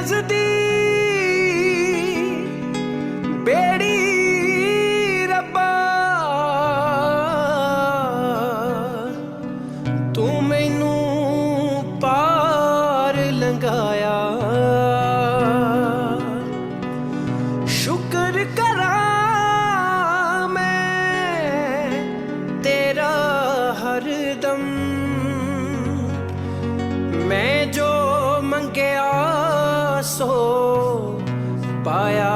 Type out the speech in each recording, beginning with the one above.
वजदी बेड़ी रब्बा तू मैनू पार लंघाया शुक्र करा मैं तेरा हरदम मैं जो मंगया सो पाया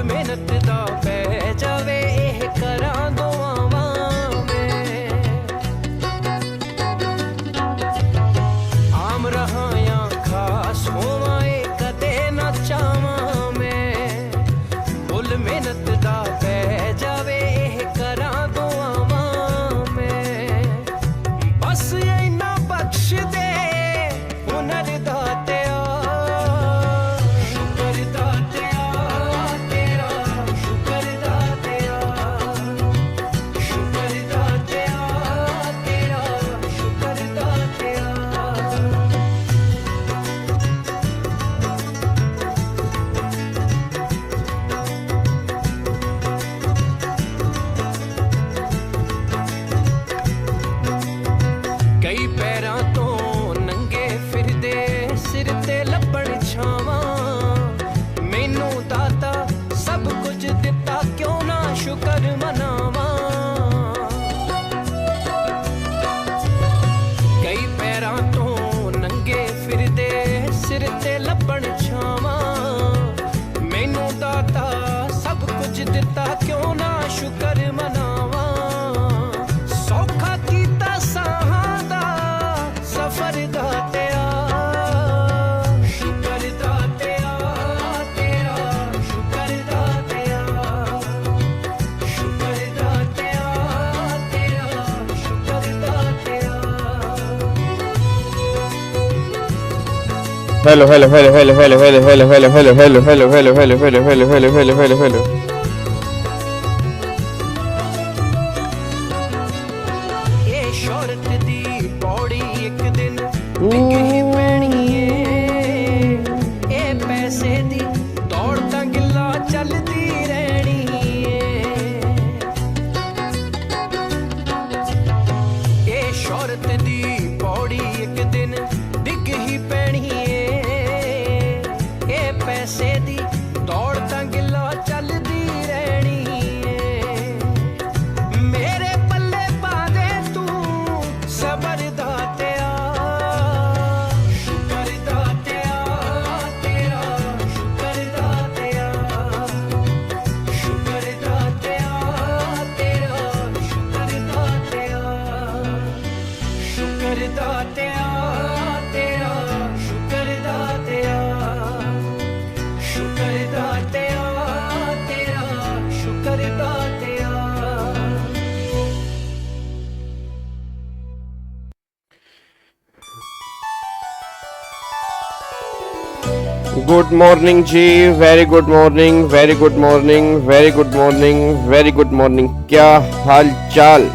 मेहनत दा पै जावे एह करां दुआवां मैं आम रहां या खास होवां कदे ना चावां मैं फुल मेहनत दा पै जावे एह करां दुआवां मैं बस इन्ना बख्श दे हुनर दाते कई पैरां तो नंगे फिरदे सिर ते लब्बण छावां मैनू दाता सब कुछ दिता क्यों ना शुक्र मनावां कई पैरां तो नंगे फिरदे सिर ते लब्बण छावां मैनू दाता सब कुछ दिता क्यों ना शुक्र मनावां सौखा कीता साहां सफर दातिया शुक्र दातिया तेरा शुक्र दातिया शुक्र दातिया तेरा शुक्र Datia hello hello hello hello hello hello hello hello hello hello hello hello hello hello hello hello hello hello hello ये शौहरत दी पौड़ी एक दिन डिग्गी पैनी ए पैसे दी दौड़ तां गिल्ला चलदी रहनी ए शौहरत दी पौड़ी एक दिन डिग्गी पैनी ए पैसे दी दौड़ तां गिल्ला चलदी रहनी मेरे पल्ले पा दे तू सबर दातिया शुक्र दातिया तेरा शुक्र दातिया शुक्र दातिया तेरा शुक्र दातिया शुक्र दातिया तेरा शुक्र दातिया शुक्र दातिया तेरा शुक्र दातिया गुड मॉर्निंग जी very good morning very good morning very good morning very good morning क्या हाल चाल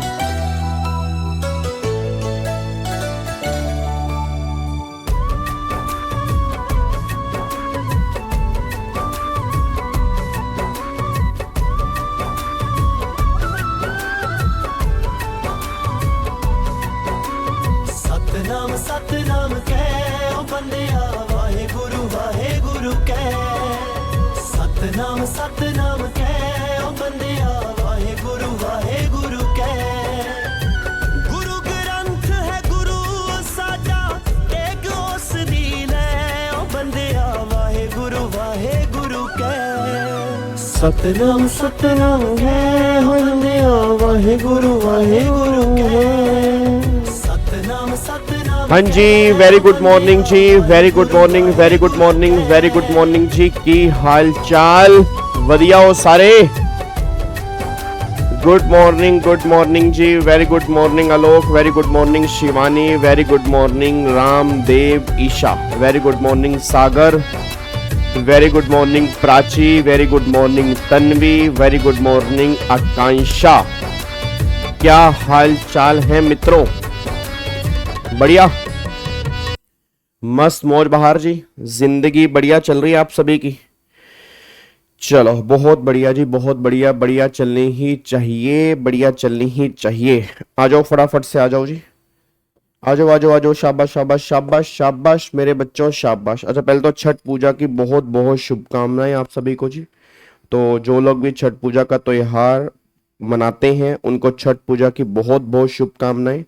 सतनाम कह ओ बंदिया वाहे गुरु कह सतनाम कह ओ बंदिया वाहे गुरु कह गुरु ग्रंथ है गुरु साडा एक उस दी लै ओ बंदिया वाहे गुरु कह सतनाम है हो बंदिया वाहे गुरु कह सतनाम हाँ जी, वेरी गुड मॉर्निंग जी, very good morning, very good morning, very good morning जी। की हाल चाल वधिया हो सारे? गुड मॉर्निंग जी, very good morning Alok, very good morning Shivani, very good morning Ramdev Isha, very good morning Sagar, very good morning Prachi, very good morning Tanvi, very good morning Akanksha. क्या हाल चाल है मित्रों? बढ़िया, मस्त मौज बहार जी, जिंदगी बढ़िया चल रही है आप सभी की? चलो बहुत बढ़िया जी, बहुत बढ़िया, बढ़िया चलनी ही चाहिए, बढ़िया चलनी ही चाहिए। आ जाओ फटाफट से, आ जाओ जी, आ जाओ आ जाओ आ जाओ। शाबाश शाबाश शाबाश शाबाश मेरे बच्चों, शाबाश। अच्छा पहले तो छठ पूजा की बहुत बहुत शुभकामनाएं आप सभी को जी। तो जो लोग भी छठ पूजा का त्योहार मनाते हैं उनको छठ पूजा की बहुत बहुत शुभकामनाएं।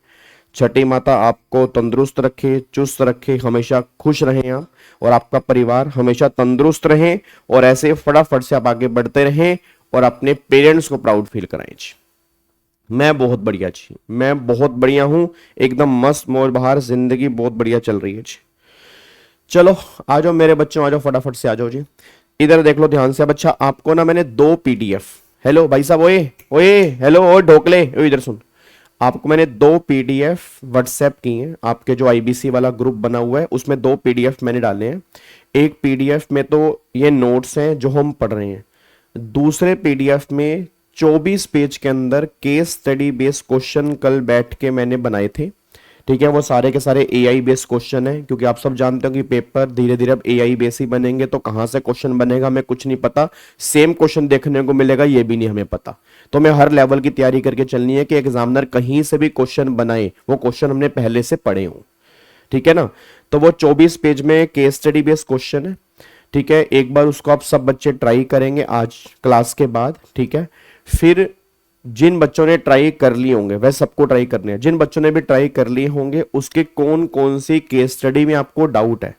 छठी माता आपको तंदुरुस्त रखे, चुस्त रखे, हमेशा खुश रहें आप और आपका परिवार हमेशा तंदुरुस्त रहे और ऐसे फटाफट से आप आगे बढ़ते रहें और अपने पेरेंट्स को प्राउड फील कराएं जी। मैं बहुत बढ़िया जी, मैं बहुत बढ़िया हूं, एकदम मस्त मौज बहार, जिंदगी बहुत बढ़िया चल रही है जी। चलो आ जाओ मेरे बच्चों, आ जाओ फटाफट से आ जाओ जी। इधर देख लो ध्यान से। अब अच्छा आपको ना मैंने 2 PDF, हेलो भाई साहब, ओए ओए हेलो, ओ ढोकले, इधर सुन। आपको मैंने 2 PDF व्हाट्सएप की हैं। आपके जो IBC वाला ग्रुप बना हुआ है उसमें 2 PDF मैंने डाले हैं। एक PDF में तो ये नोट्स हैं जो हम पढ़ रहे हैं, दूसरे PDF में 24 पेज के अंदर केस स्टडी बेस्ड क्वेश्चन कल बैठ के मैंने बनाए थे। ठीक है, वो सारे के सारे AI बेस्ड क्वेश्चन है, क्योंकि आप सब जानते हो कि पेपर धीरे धीरे अब AI बेस ही बनेंगे, तो कहां से क्वेश्चन बनेगा हमें कुछ नहीं पता, सेम क्वेश्चन देखने को मिलेगा ये भी नहीं हमें पता। तो हमें हर लेवल की तैयारी करके चलनी है कि एग्जामिनर कहीं से भी क्वेश्चन बनाए वो क्वेश्चन हमने पहले से पढ़े हो। ठीक है ना? तो वो 24 पेज में केस स्टडी बेस्ड क्वेश्चन है। ठीक है, एक बार उसको आप सब बच्चे ट्राई करेंगे आज क्लास के बाद। ठीक है, फिर जिन बच्चों ने ट्राई कर लिए होंगे वह सबको ट्राई करने हैं। जिन बच्चों ने भी ट्राई कर लिए होंगे उसके कौन कौन सी केस स्टडी में आपको डाउट है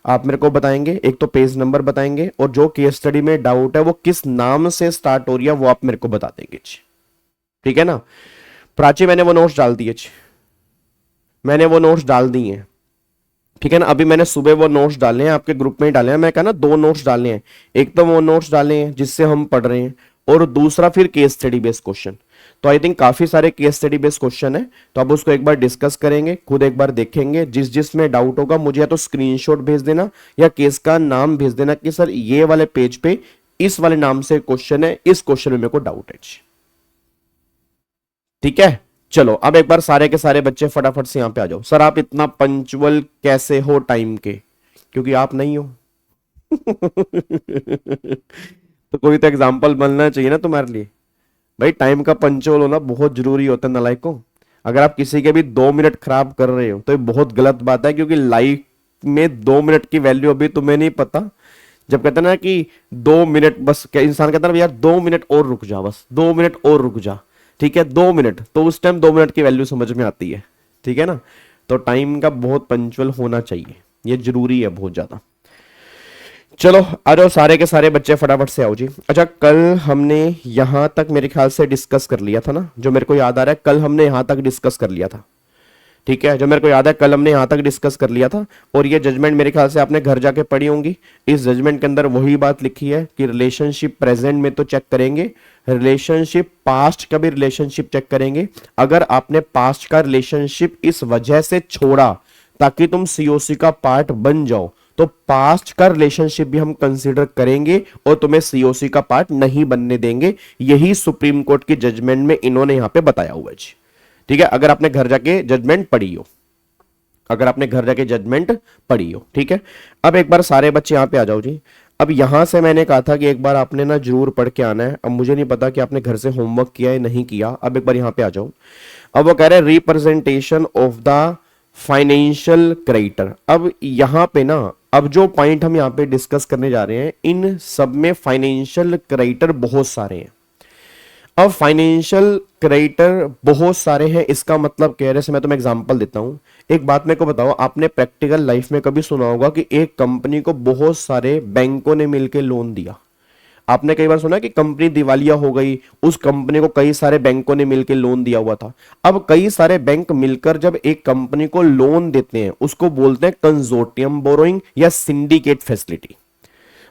आप मेरे को बताएंगे। एक तो पेज नंबर बताएंगे और जो केस स्टडी में डाउट है वो किस नाम से स्टार्ट हो रही है वो आप मेरे को बता देंगे। ठीक है ना? प्राची मैंने वो नोट्स डाल दिए, मैंने वो नोट्स डाल दिए हैं। ठीक है ना? अभी मैंने सुबह वो नोट्स डाले हैं, आपके ग्रुप में ही डाले हैं। मैं कहा ना 2 नोट्स डाले हैं, एक तो वो नोट्स डाले हैं जिससे हम पढ़ रहे हैं और दूसरा फिर केस स्टडी बेस्ड क्वेश्चन। तो आई थिंक काफी सारे केस स्टडी बेस्ड क्वेश्चन है, तो अब उसको एक बार डिस्कस करेंगे, खुद एक बार देखेंगे। जिस में डाउट होगा मुझे या तो स्क्रीनशॉट भेज देना या केस का नाम भेज देना कि सर ये वाले पेज पे इस वाले नाम से क्वेश्चन है, इस क्वेश्चन में मेरे को डाउट है। ठीक है, चलो अब एक बार सारे के सारे बच्चे फटाफट से यहां पे आ जाओ। सर आप इतना पंचुअल कैसे हो टाइम के? क्योंकि आप नहीं हो। तो कोई तो एग्जाम्पल बनना चाहिए ना तुम्हारे लिए। भाई टाइम का पंचुअल होना बहुत जरूरी होता है नालायकों। अगर आप किसी के भी 2 मिनट खराब कर रहे हो तो ये बहुत गलत बात है, क्योंकि लाइफ में 2 मिनट की वैल्यू अभी तुम्हें नहीं पता। जब कहते हैं ना कि 2 मिनट, बस क्या इंसान कहता है ना यार 2 मिनट और रुक जा, बस 2 मिनट और रुक जा। ठीक है, 2 मिनट, तो उस टाइम 2 मिनट की वैल्यू समझ में आती है। ठीक है ना? तो टाइम का बहुत पंचुअल होना चाहिए, ये जरूरी है बहुत ज्यादा। चलो आ जाओ सारे के सारे बच्चे फटाफट से आओ जी। अच्छा कल हमने यहां तक मेरे ख्याल से डिस्कस कर लिया था ना, जो मेरे को याद आ रहा है कल हमने यहां तक डिस्कस कर लिया था। ठीक है, जो मेरे को याद है कल हमने यहां तक डिस्कस कर लिया था। और ये जजमेंट मेरे ख्याल से आपने घर जाके पढ़ी होंगी। इस जजमेंट के अंदर वही बात लिखी है कि रिलेशनशिप प्रेजेंट में तो चेक करेंगे, रिलेशनशिप पास्ट का भी रिलेशनशिप चेक करेंगे। अगर आपने पास्ट का रिलेशनशिप इस वजह से छोड़ा ताकि तुम COC का पार्ट बन जाओ, तो पास्ट का रिलेशनशिप भी हम कंसीडर करेंगे और तुम्हें COC का पार्ट नहीं बनने देंगे। यही सुप्रीम कोर्ट की जजमेंट में इन्होंने यहां पे बताया हुआ है जी। ठीक है, अगर आपने घर जाके जजमेंट पढ़ी हो, अगर आपने घर जाके जजमेंट पढ़ी हो। ठीक है, अब एक बार सारे बच्चे यहां पे आ जाओ जी। अब यहां से मैंने कहा था कि एक बार आपने ना जरूर पढ़ के आना है। अब मुझे नहीं पता कि आपने घर से होमवर्क किया है नहीं किया। अब एक बार यहां पे आ जाओ। अब वो कह रहे हैं representation of the financial creditor. अब यहां पे ना, अब जो पॉइंट हम यहां पे डिस्कस करने जा रहे हैं, इन सब में फाइनेंशियल क्रेडिटर बहुत सारे हैं। अब फाइनेंशियल क्रेडिटर बहुत सारे हैं, इसका मतलब कह रहे से मैं तुम्हें एग्जांपल देता हूं। एक बात मेरे को बताओ, आपने प्रैक्टिकल लाइफ में कभी सुना होगा कि एक कंपनी को बहुत सारे बैंकों ने मिलकर लोन दिया? आपने कई बार सुना कि कंपनी दिवालिया हो गई, उस कंपनी को कई सारे बैंकों ने मिलकर लोन दिया हुआ था। अब कई सारे बैंक मिलकर जब एक कंपनी को लोन देते हैं, उसको बोलते हैं कंजोर्टियम बोरोइंग या सिंडिकेट फैसिलिटी।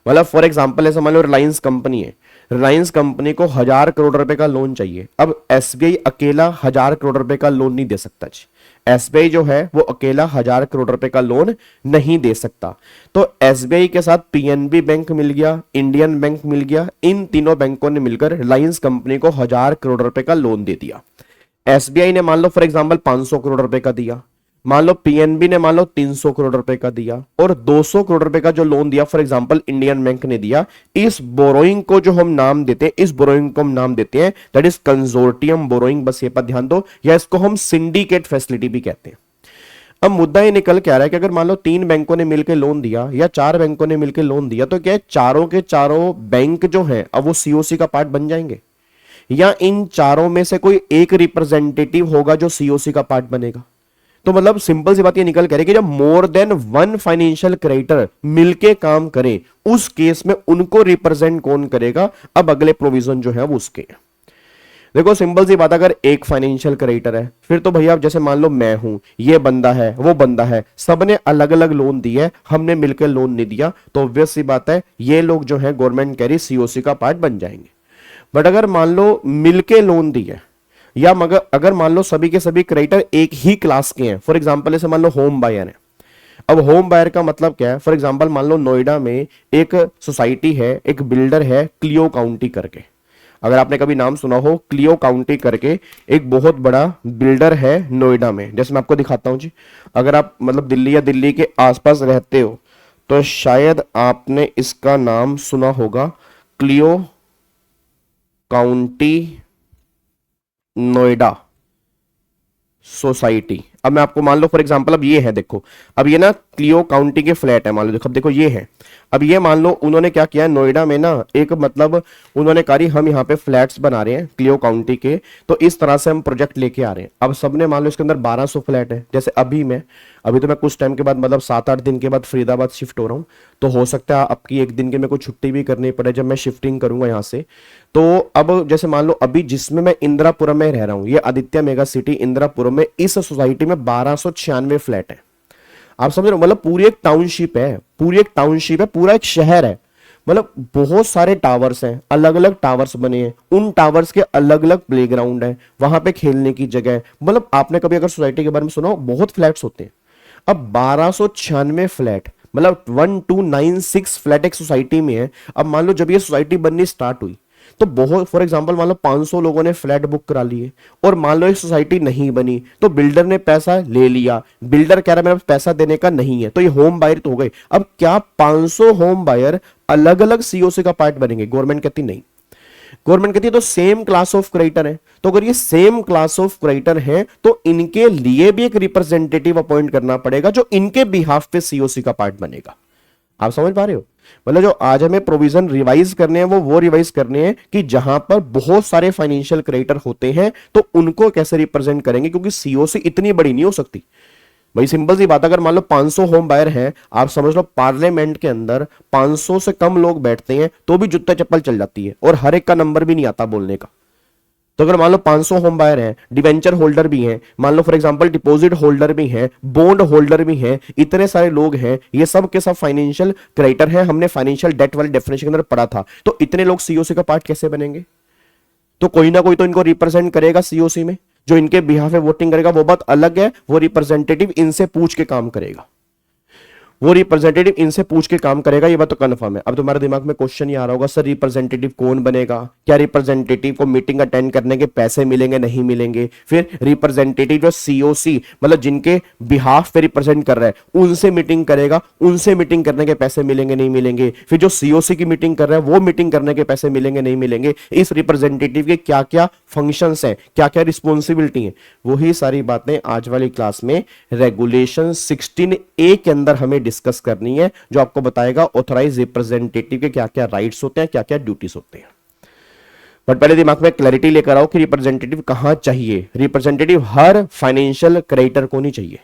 मतलब फॉर एग्जांपल ऐसा मान लो रिलायंस कंपनी है, रिलायंस कंपनी को 1,000 करोड़ रुपए का लोन चाहिए। अब एसबीआई अकेला 1,000 करोड़ रुपए का लोन नहीं दे सकता जी। एसबीआई जो है वो अकेला 1,000 करोड़ रुपए का लोन नहीं दे सकता। तो एसबीआई के साथ पीएनबी बैंक मिल गया, इंडियन बैंक मिल गया, इन तीनों बैंकों ने मिलकर रिलायंस कंपनी को 1,000 करोड़ रुपए का लोन दे दिया। एसबीआई ने मान लो फॉर एग्जांपल 500 करोड़ रुपए का दिया, मान लो पीएनबी ने मान लो 300 करोड़ रुपए का दिया, और 200 करोड़ रुपए का जो लोन दिया फॉर एग्जांपल इंडियन बैंक ने दिया। इस बोरोइंग को जो हम नाम देते हैं, इस बोरोइंग को हम नाम देते हैं दैट इज कंजोर्टियम बोरोइंग। बस ये पर ध्यान दो, या इसको हम सिंडिकेट फैसिलिटी भी कहते हैं। अब मुद्दा ये निकल के आ रहा है कि अगर मान लो 3 बैंकों ने मिलकर लोन दिया या 4 बैंकों ने मिलकर लोन दिया, तो क्या है, चारों के चारों बैंक जो हैं अब वो सीओसी का पार्ट बन जाएंगे, या इन चारों में से कोई एक रिप्रेजेंटेटिव होगा जो सीओसी का पार्ट बनेगा? तो मतलब सिंपल सी बात ये निकल कर है कि जब more than one financial creditor मिलके काम करें, उस केस में उनको रिप्रेजेंट कौन करेगा? अब अगले प्रोविजन जो है वो उसके हैं। देखो सिंपल सी बात, अगर एक फाइनेंशियल क्रेडिटर है, फिर तो भैया जैसे मान लो मैं हूं, ये बंदा है, वो बंदा है, सबने अलग अलग लोन दिए, हमने मिलकर लोन नहीं दिया, तो ऑब्वियस सी बात है ये लोग जो है गवर्नमेंट कह रही सीओसी का पार्ट बन जाएंगे। बट अगर मान लो मिलके लोन दिए, या मगर अगर मान लो सभी के सभी क्रेडिटर एक ही क्लास के हैं, फॉर एग्जांपल जैसे मान लो होम बायर है। अब होम बायर का मतलब क्या है? फॉर एग्जांपल मान लो नोएडा में एक सोसाइटी है, एक बिल्डर है क्लियो काउंटी करके, अगर आपने कभी नाम सुना हो, क्लियो काउंटी करके एक बहुत बड़ा बिल्डर है नोएडा में। जैसे मैं आपको दिखाता हूं जी, अगर आप मतलब दिल्ली या दिल्ली के आसपास रहते हो तो शायद आपने इसका नाम सुना होगा, क्लियो काउंटी नोएडा सोसाइटी। अब मैं आपको मान लो फॉर एग्जांपल, अब ये है, देखो अब ये ना क्लियो काउंटी के फ्लैट है, मान लो देखो, अब देखो ये है। अब ये मान लो उन्होंने क्या किया नोएडा में ना, एक मतलब उन्होंने कहा हम यहाँ पे फ्लैट्स बना रहे हैं क्लियो काउंटी के, तो इस तरह से हम प्रोजेक्ट लेके आ रहे हैं। अब सबने मान लो इसके अंदर 1200 फ्लैट है। जैसे अभी तो मैं कुछ टाइम के बाद मतलब 7-8 दिन के बाद फरीदाबाद शिफ्ट हो रहा हूँ, तो हो सकता है आपकी एक दिन के मेरे को छुट्टी भी करनी पड़े जब मैं शिफ्टिंग करूंगा यहाँ से। तो अब जैसे मान लो अभी जिसमें मैं इंदिरापुरम में रह रहा हूँ, ये आदित्य मेगा सिटी इंदिरापुरम में, इस सोसाइटी में 1296 फ्लैट है। आप समझ रहे हो, मतलब पूरी एक टाउनशिप है, पूरी एक टाउनशिप है, पूरा एक शहर है। मतलब बहुत सारे टावर्स हैं, अलग अलग टावर्स बने हैं, उन टावर्स के अलग अलग प्लेग्राउंड है, वहां पे खेलने की जगह है। मतलब आपने कभी अगर सोसाइटी के बारे में सुना हो, बहुत फ्लैट्स होते हैं। अब 1296 फ्लैट मतलब 1296 फ्लैट एक सोसाइटी में है। अब मान लो जब ये सोसाइटी बननी स्टार्ट हुई तो बहुत फॉर एग्जांपल मान लो 500 लोगों ने फ्लैट बुक करा लिए, और मान लो एक सोसाइटी नहीं बनी तो बिल्डर ने पैसा ले लिया, बिल्डर कह रहा है मेरा पैसा देने का नहीं है, तो ये होम बायर तो हो गए। अब क्या 500 होम बायर अलग अलग सीओसी का पार्ट बनेंगे? गवर्नमेंट कहती नहीं, गवर्नमेंट कहती है तो सेम क्लास ऑफ क्रेडिटर है। तो अगर ये सेम क्लास ऑफ क्रेडिटर है तो इनके लिए भी एक रिप्रेजेंटेटिव अपॉइंट करना पड़ेगा जो इनके बिहाफ पे सीओसी का पार्ट बनेगा। आप समझ पा रहे हो? मतलब जो आज हमें प्रोविजन रिवाइज करने हैं वो रिवाइज करने हैं कि जहां पर बहुत सारे फाइनेंशियल क्रेडिटर होते हैं तो उनको कैसे रिप्रेजेंट करेंगे, क्योंकि सीओसी इतनी बड़ी नहीं हो सकती। भाई सिंपल सी बात, अगर मान लो 500 होम बायर हैं, आप समझ लो पार्लियामेंट के अंदर 500 से कम लोग बैठते हैं तो भी जूता चप्पल चल जाती है, और हर एक का नंबर भी नहीं आता बोलने का। तो अगर मान लो 500 होम बायर हैं, डिवेंचर होल्डर भी हैं, मान लो फॉर एग्जांपल डिपॉजिट होल्डर भी हैं, बॉन्ड होल्डर भी हैं, इतने सारे लोग हैं, ये सब के सब फाइनेंशियल क्रेडिटर हैं। हमने फाइनेंशियल डेट वाले डेफिनेशन के अंदर पढ़ा था। तो इतने लोग सीओसी का पार्ट कैसे बनेंगे? तो कोई ना कोई तो इनको रिप्रेजेंट करेगा सीओसी में, जो इनके बिहाफ पे वोटिंग करेगा। वो बात अलग है, वो रिप्रेजेंटेटिव इनसे पूछ के काम करेगा, वो रिप्रेजेंटेटिव इनसे पूछ के काम करेगा, ये बात तो कंफर्म है। अब तुम्हारे दिमाग में क्वेश्चन ये आ रहा होगा, सर रिप्रेजेंटेटिव कौन बनेगा, क्या रिप्रेजेंटेटिव को मीटिंग अटेंड करने के पैसे मिलेंगे नहीं मिलेंगे, फिर रिप्रेजेंटेटिव जो सीओसी मतलब जिनके बिहाफ पे रिप्रेजेंट कर रहा है उनसे मीटिंग करेगा, उनसे मीटिंग करने के पैसे मिलेंगे नहीं मिलेंगे, फिर जो सीओसी की मीटिंग कर रहा है वो मीटिंग करने के पैसे मिलेंगे नहीं मिलेंगे, इस रिप्रेजेंटेटिव के क्या क्या फंक्शंस हैं, क्या क्या रिस्पॉन्सिबिलिटी है, वही सारी बातें आज वाली क्लास में रेगुलेशन 16A के अंदर हमें डिस्कस करनी है, जो आपको बताएगा ऑथराइज रिप्रेजेंटेटिव के क्या क्या राइट्स होते हैं, क्या क्या ड्यूटीज होते हैं। बट पहले दिमाग में क्लैरिटी लेकर आओ कि रिप्रेजेंटेटिव कहां चाहिए। रिप्रेजेंटेटिव हर फाइनेंशियल क्रेडिटर को नहीं चाहिए।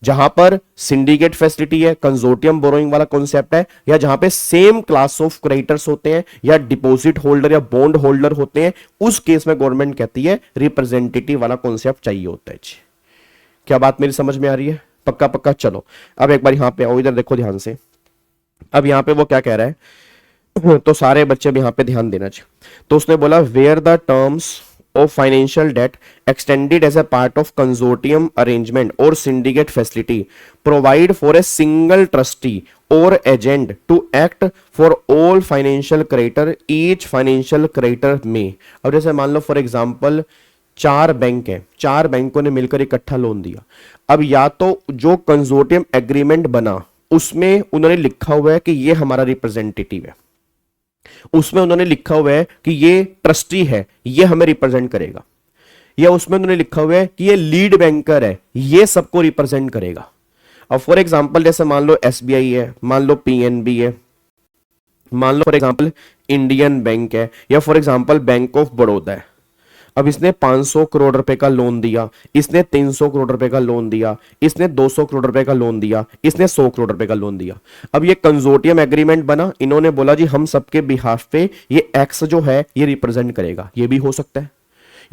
जहां पर सिंडिकेट फैसिलिटी है, कंजोर्टियम बोरोइंग वाला कॉन्सेप्ट है, या जहां पे सेम क्लास ऑफ क्रेडिटर्स होते हैं या डिपॉजिट होल्डर या बॉन्ड होल्डर होते हैं, उस केस में गवर्नमेंट कहती है रिप्रेजेंटेटिव वाला कॉन्सेप्ट चाहिए होता है। क्या बात मेरी समझ में आ रही है? पक्का पक्का। चलो अब एक बार यहां पे आओ, इधर देखो ध्यान से। अब यहां पे वो क्या कह रहा है, तो सारे बच्चे भी यहां पे ध्यान देना चाहिए। तो उसने बोला where the terms of financial debt extended as a part of consortium arrangement or syndicate facility provide for a single trustee or agent to act for all financial creditor, each financial creditor may। अब जैसे मान लो for example 4 bank हैं, 4 बैंकों ने मिलकर इकट्ठा loan दिया। अब या तो जो कंसोर्टियम एग्रीमेंट बना उसमें उन्होंने लिखा हुआ है कि ये हमारा रिप्रेजेंटेटिव है, उसमें उन्होंने लिखा हुआ है कि ये ट्रस्टी है, ये हमें रिप्रेजेंट करेगा, या उसमें उन्होंने लिखा हुआ है कि ये लीड बैंकर है, ये सबको रिप्रेजेंट करेगा। अब फॉर एग्जांपल जैसे मान लो एसबीआई है, मान लो पीएनबी है, मान लो फॉर एग्जांपल इंडियन बैंक है, या for example bank of Baroda है। अब इसने 500 करोड़ रुपए का लोन दिया, इसने 300 करोड़ रुपए का लोन दिया, इसने 200 करोड़ रुपए का लोन दिया, इसने 100 करोड़ रुपए का लोन दिया। अब ये कंसोर्टियम एग्रीमेंट बना, इन्होंने बोला जी हम सबके बिहाफ पे ये एक्स जो है ये रिप्रेजेंट करेगा, ये भी हो सकता है।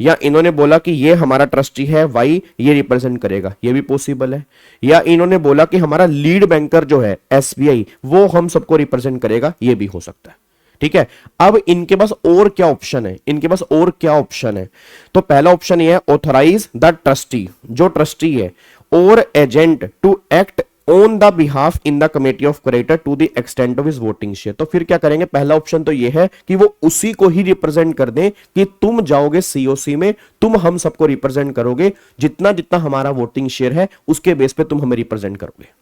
या इन्होंने बोला कि ये हमारा ट्रस्टी है वाई, ये रिप्रेजेंट करेगा, ये भी पॉसिबल है। या इन्होंने बोला कि हमारा लीड बैंकर जो है एसबीआई वो हम सबको रिप्रेजेंट करेगा, ये भी हो सकता है। ठीक है। अब इनके पास और क्या ऑप्शन है, इनके पास और क्या ऑप्शन है? तो पहला ऑप्शन ये है ऑथराइज द ट्रस्टी, जो ट्रस्टी है, और agent to act on the behalf in the committee of creditor to the extent of his voting share. तो फिर क्या करेंगे? पहला ऑप्शन तो ये है कि वो उसी को ही रिप्रेजेंट कर दें कि तुम जाओगे सीओसी में, तुम हम सबको रिप्रेजेंट करोगे, जितना जितना हमारा वोटिंग शेयर है उसके बेस पे तुम हमें रिप्रेजेंट करोगे।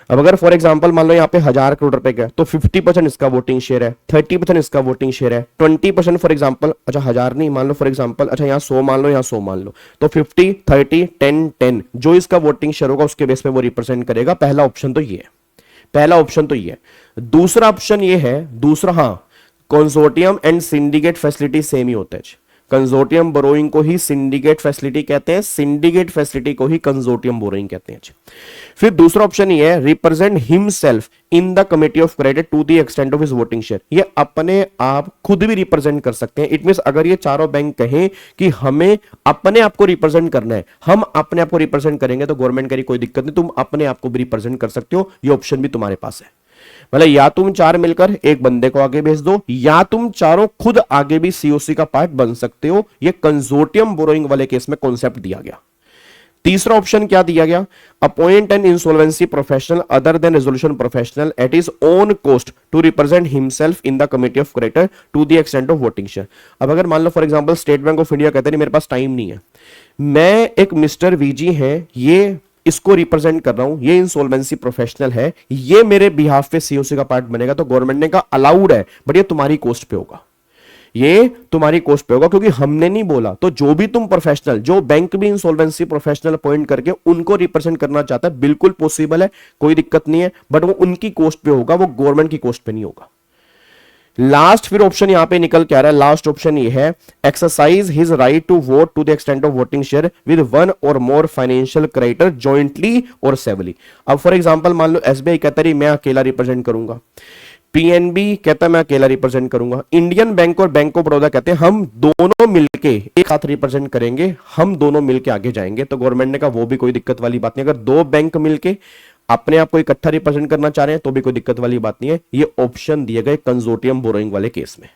अब अगर फॉर एग्जांपल मान लो यहाँ पे 1000 करोड़ रुपए का, तो 50% इसका वोटिंग शेयर है, 30% इसका वोटिंग शेयर है, 20% फॉर एग्जांपल, अच्छा 1000 नहीं मान लो फॉर एग्जांपल, अच्छा यहाँ 100 मान लो, यहाँ 100 मान लो, तो 50 30 10 10 जो इसका वोटिंग शेयर होगा उसके बेस पे वो रिप्रेजेंट करेगा। पहला ऑप्शन तो ये है, पहला ऑप्शन तो ये है। दूसरा ऑप्शन ये है, दूसरा, हाँ, consortium and syndicate facility same ही होता है। कंसोर्टियम बोरोइंग को ही सिंडिकेट फैसिलिटी कहते हैं, सिंडिकेट फैसिलिटी को ही कंसोर्टियम बोरोइंग कहते हैं। फिर दूसरा ऑप्शन ये है represent himself in the committee of credit to the extent of his voting share. ये अपने आप खुद भी रिप्रेजेंट कर सकते हैं। इट मींस अगर ये चारों बैंक कहें कि हमें अपने आप को रिप्रेजेंट करना है, हम अपने आप को रिप्रेजेंट करेंगे, तो गवर्नमेंट कह कोई दिक्कत नहीं, तुम अपने आप को भी रिप्रेजेंट कर सकते हो, ये ऑप्शन भी तुम्हारे पास है। मतलब या तुम 4 मिलकर एक बंदे को आगे भेज दो, या तुम चारों खुद आगे भी सीओसी का पार्ट बन सकते हो। ये कंसोर्टियम बोरोइंग वाले केस में कॉन्सेप्ट दिया गया। तीसरा ऑप्शन क्या दिया गया? Appoint an insolvency professional other than resolution professional at his own cost to represent himself in the committee of creditor to the extent of voting share. अब अगर मान लो for example State Bank of India कहते हैं मेरे पास time नहीं है, मैं एक मिस्टर वीजी है, ये इसको रिप्रेजेंट कर रहा हूं, ये इंसॉल्वेंसी प्रोफेशनल है, ये मेरे बिहाफ पे सीओसी का पार्ट बनेगा, तो गवर्नमेंट ने कहा अलाउड है, बट ये तुम्हारी कॉस्ट पे होगा, ये तुम्हारी कॉस्ट पे होगा, क्योंकि हमने नहीं बोला। तो जो भी तुम प्रोफेशनल, जो बैंक भी इंसॉल्वेंसी प्रोफेशनल अपॉइंट करके उनको रिप्रेजेंट करना चाहता है, बिल्कुल पॉसिबल है, कोई दिक्कत नहीं है, बट वो उनकी कॉस्ट पे होगा, वो गवर्नमेंट की कॉस्ट पे नहीं होगा। लास्ट फिर ऑप्शन यहां पे निकल के आ रहा है, लास्ट ऑप्शन ये है exercise his right to vote to the extent of voting share with one और मोर फाइनेंशियल क्रेडिटर जॉइंटली और सेवरली। अब फॉर एग्जांपल मान लो एसबीआई कहता है मैं अकेला रिप्रेजेंट करूंगा, पीएनबी कहता है मैं अकेला रिप्रेजेंट करूंगा, इंडियन बैंक और बैंक ऑफ बड़ौदा कहते हैं हम दोनों मिलके एक साथ रिप्रेजेंट करेंगे, हम दोनों मिलके आगे जाएंगे। तो गवर्नमेंट ने कहा वो भी कोई दिक्कत वाली बात नहीं, अगर 2 बैंक मिलके अपने आप को इकट्ठा रिप्रेजेंट करना चाह रहे हैं तो भी कोई दिक्कत वाली बात नहीं है। ये ऑप्शन दिए गए कंसोर्टियम बोरोइंग वाले केस में।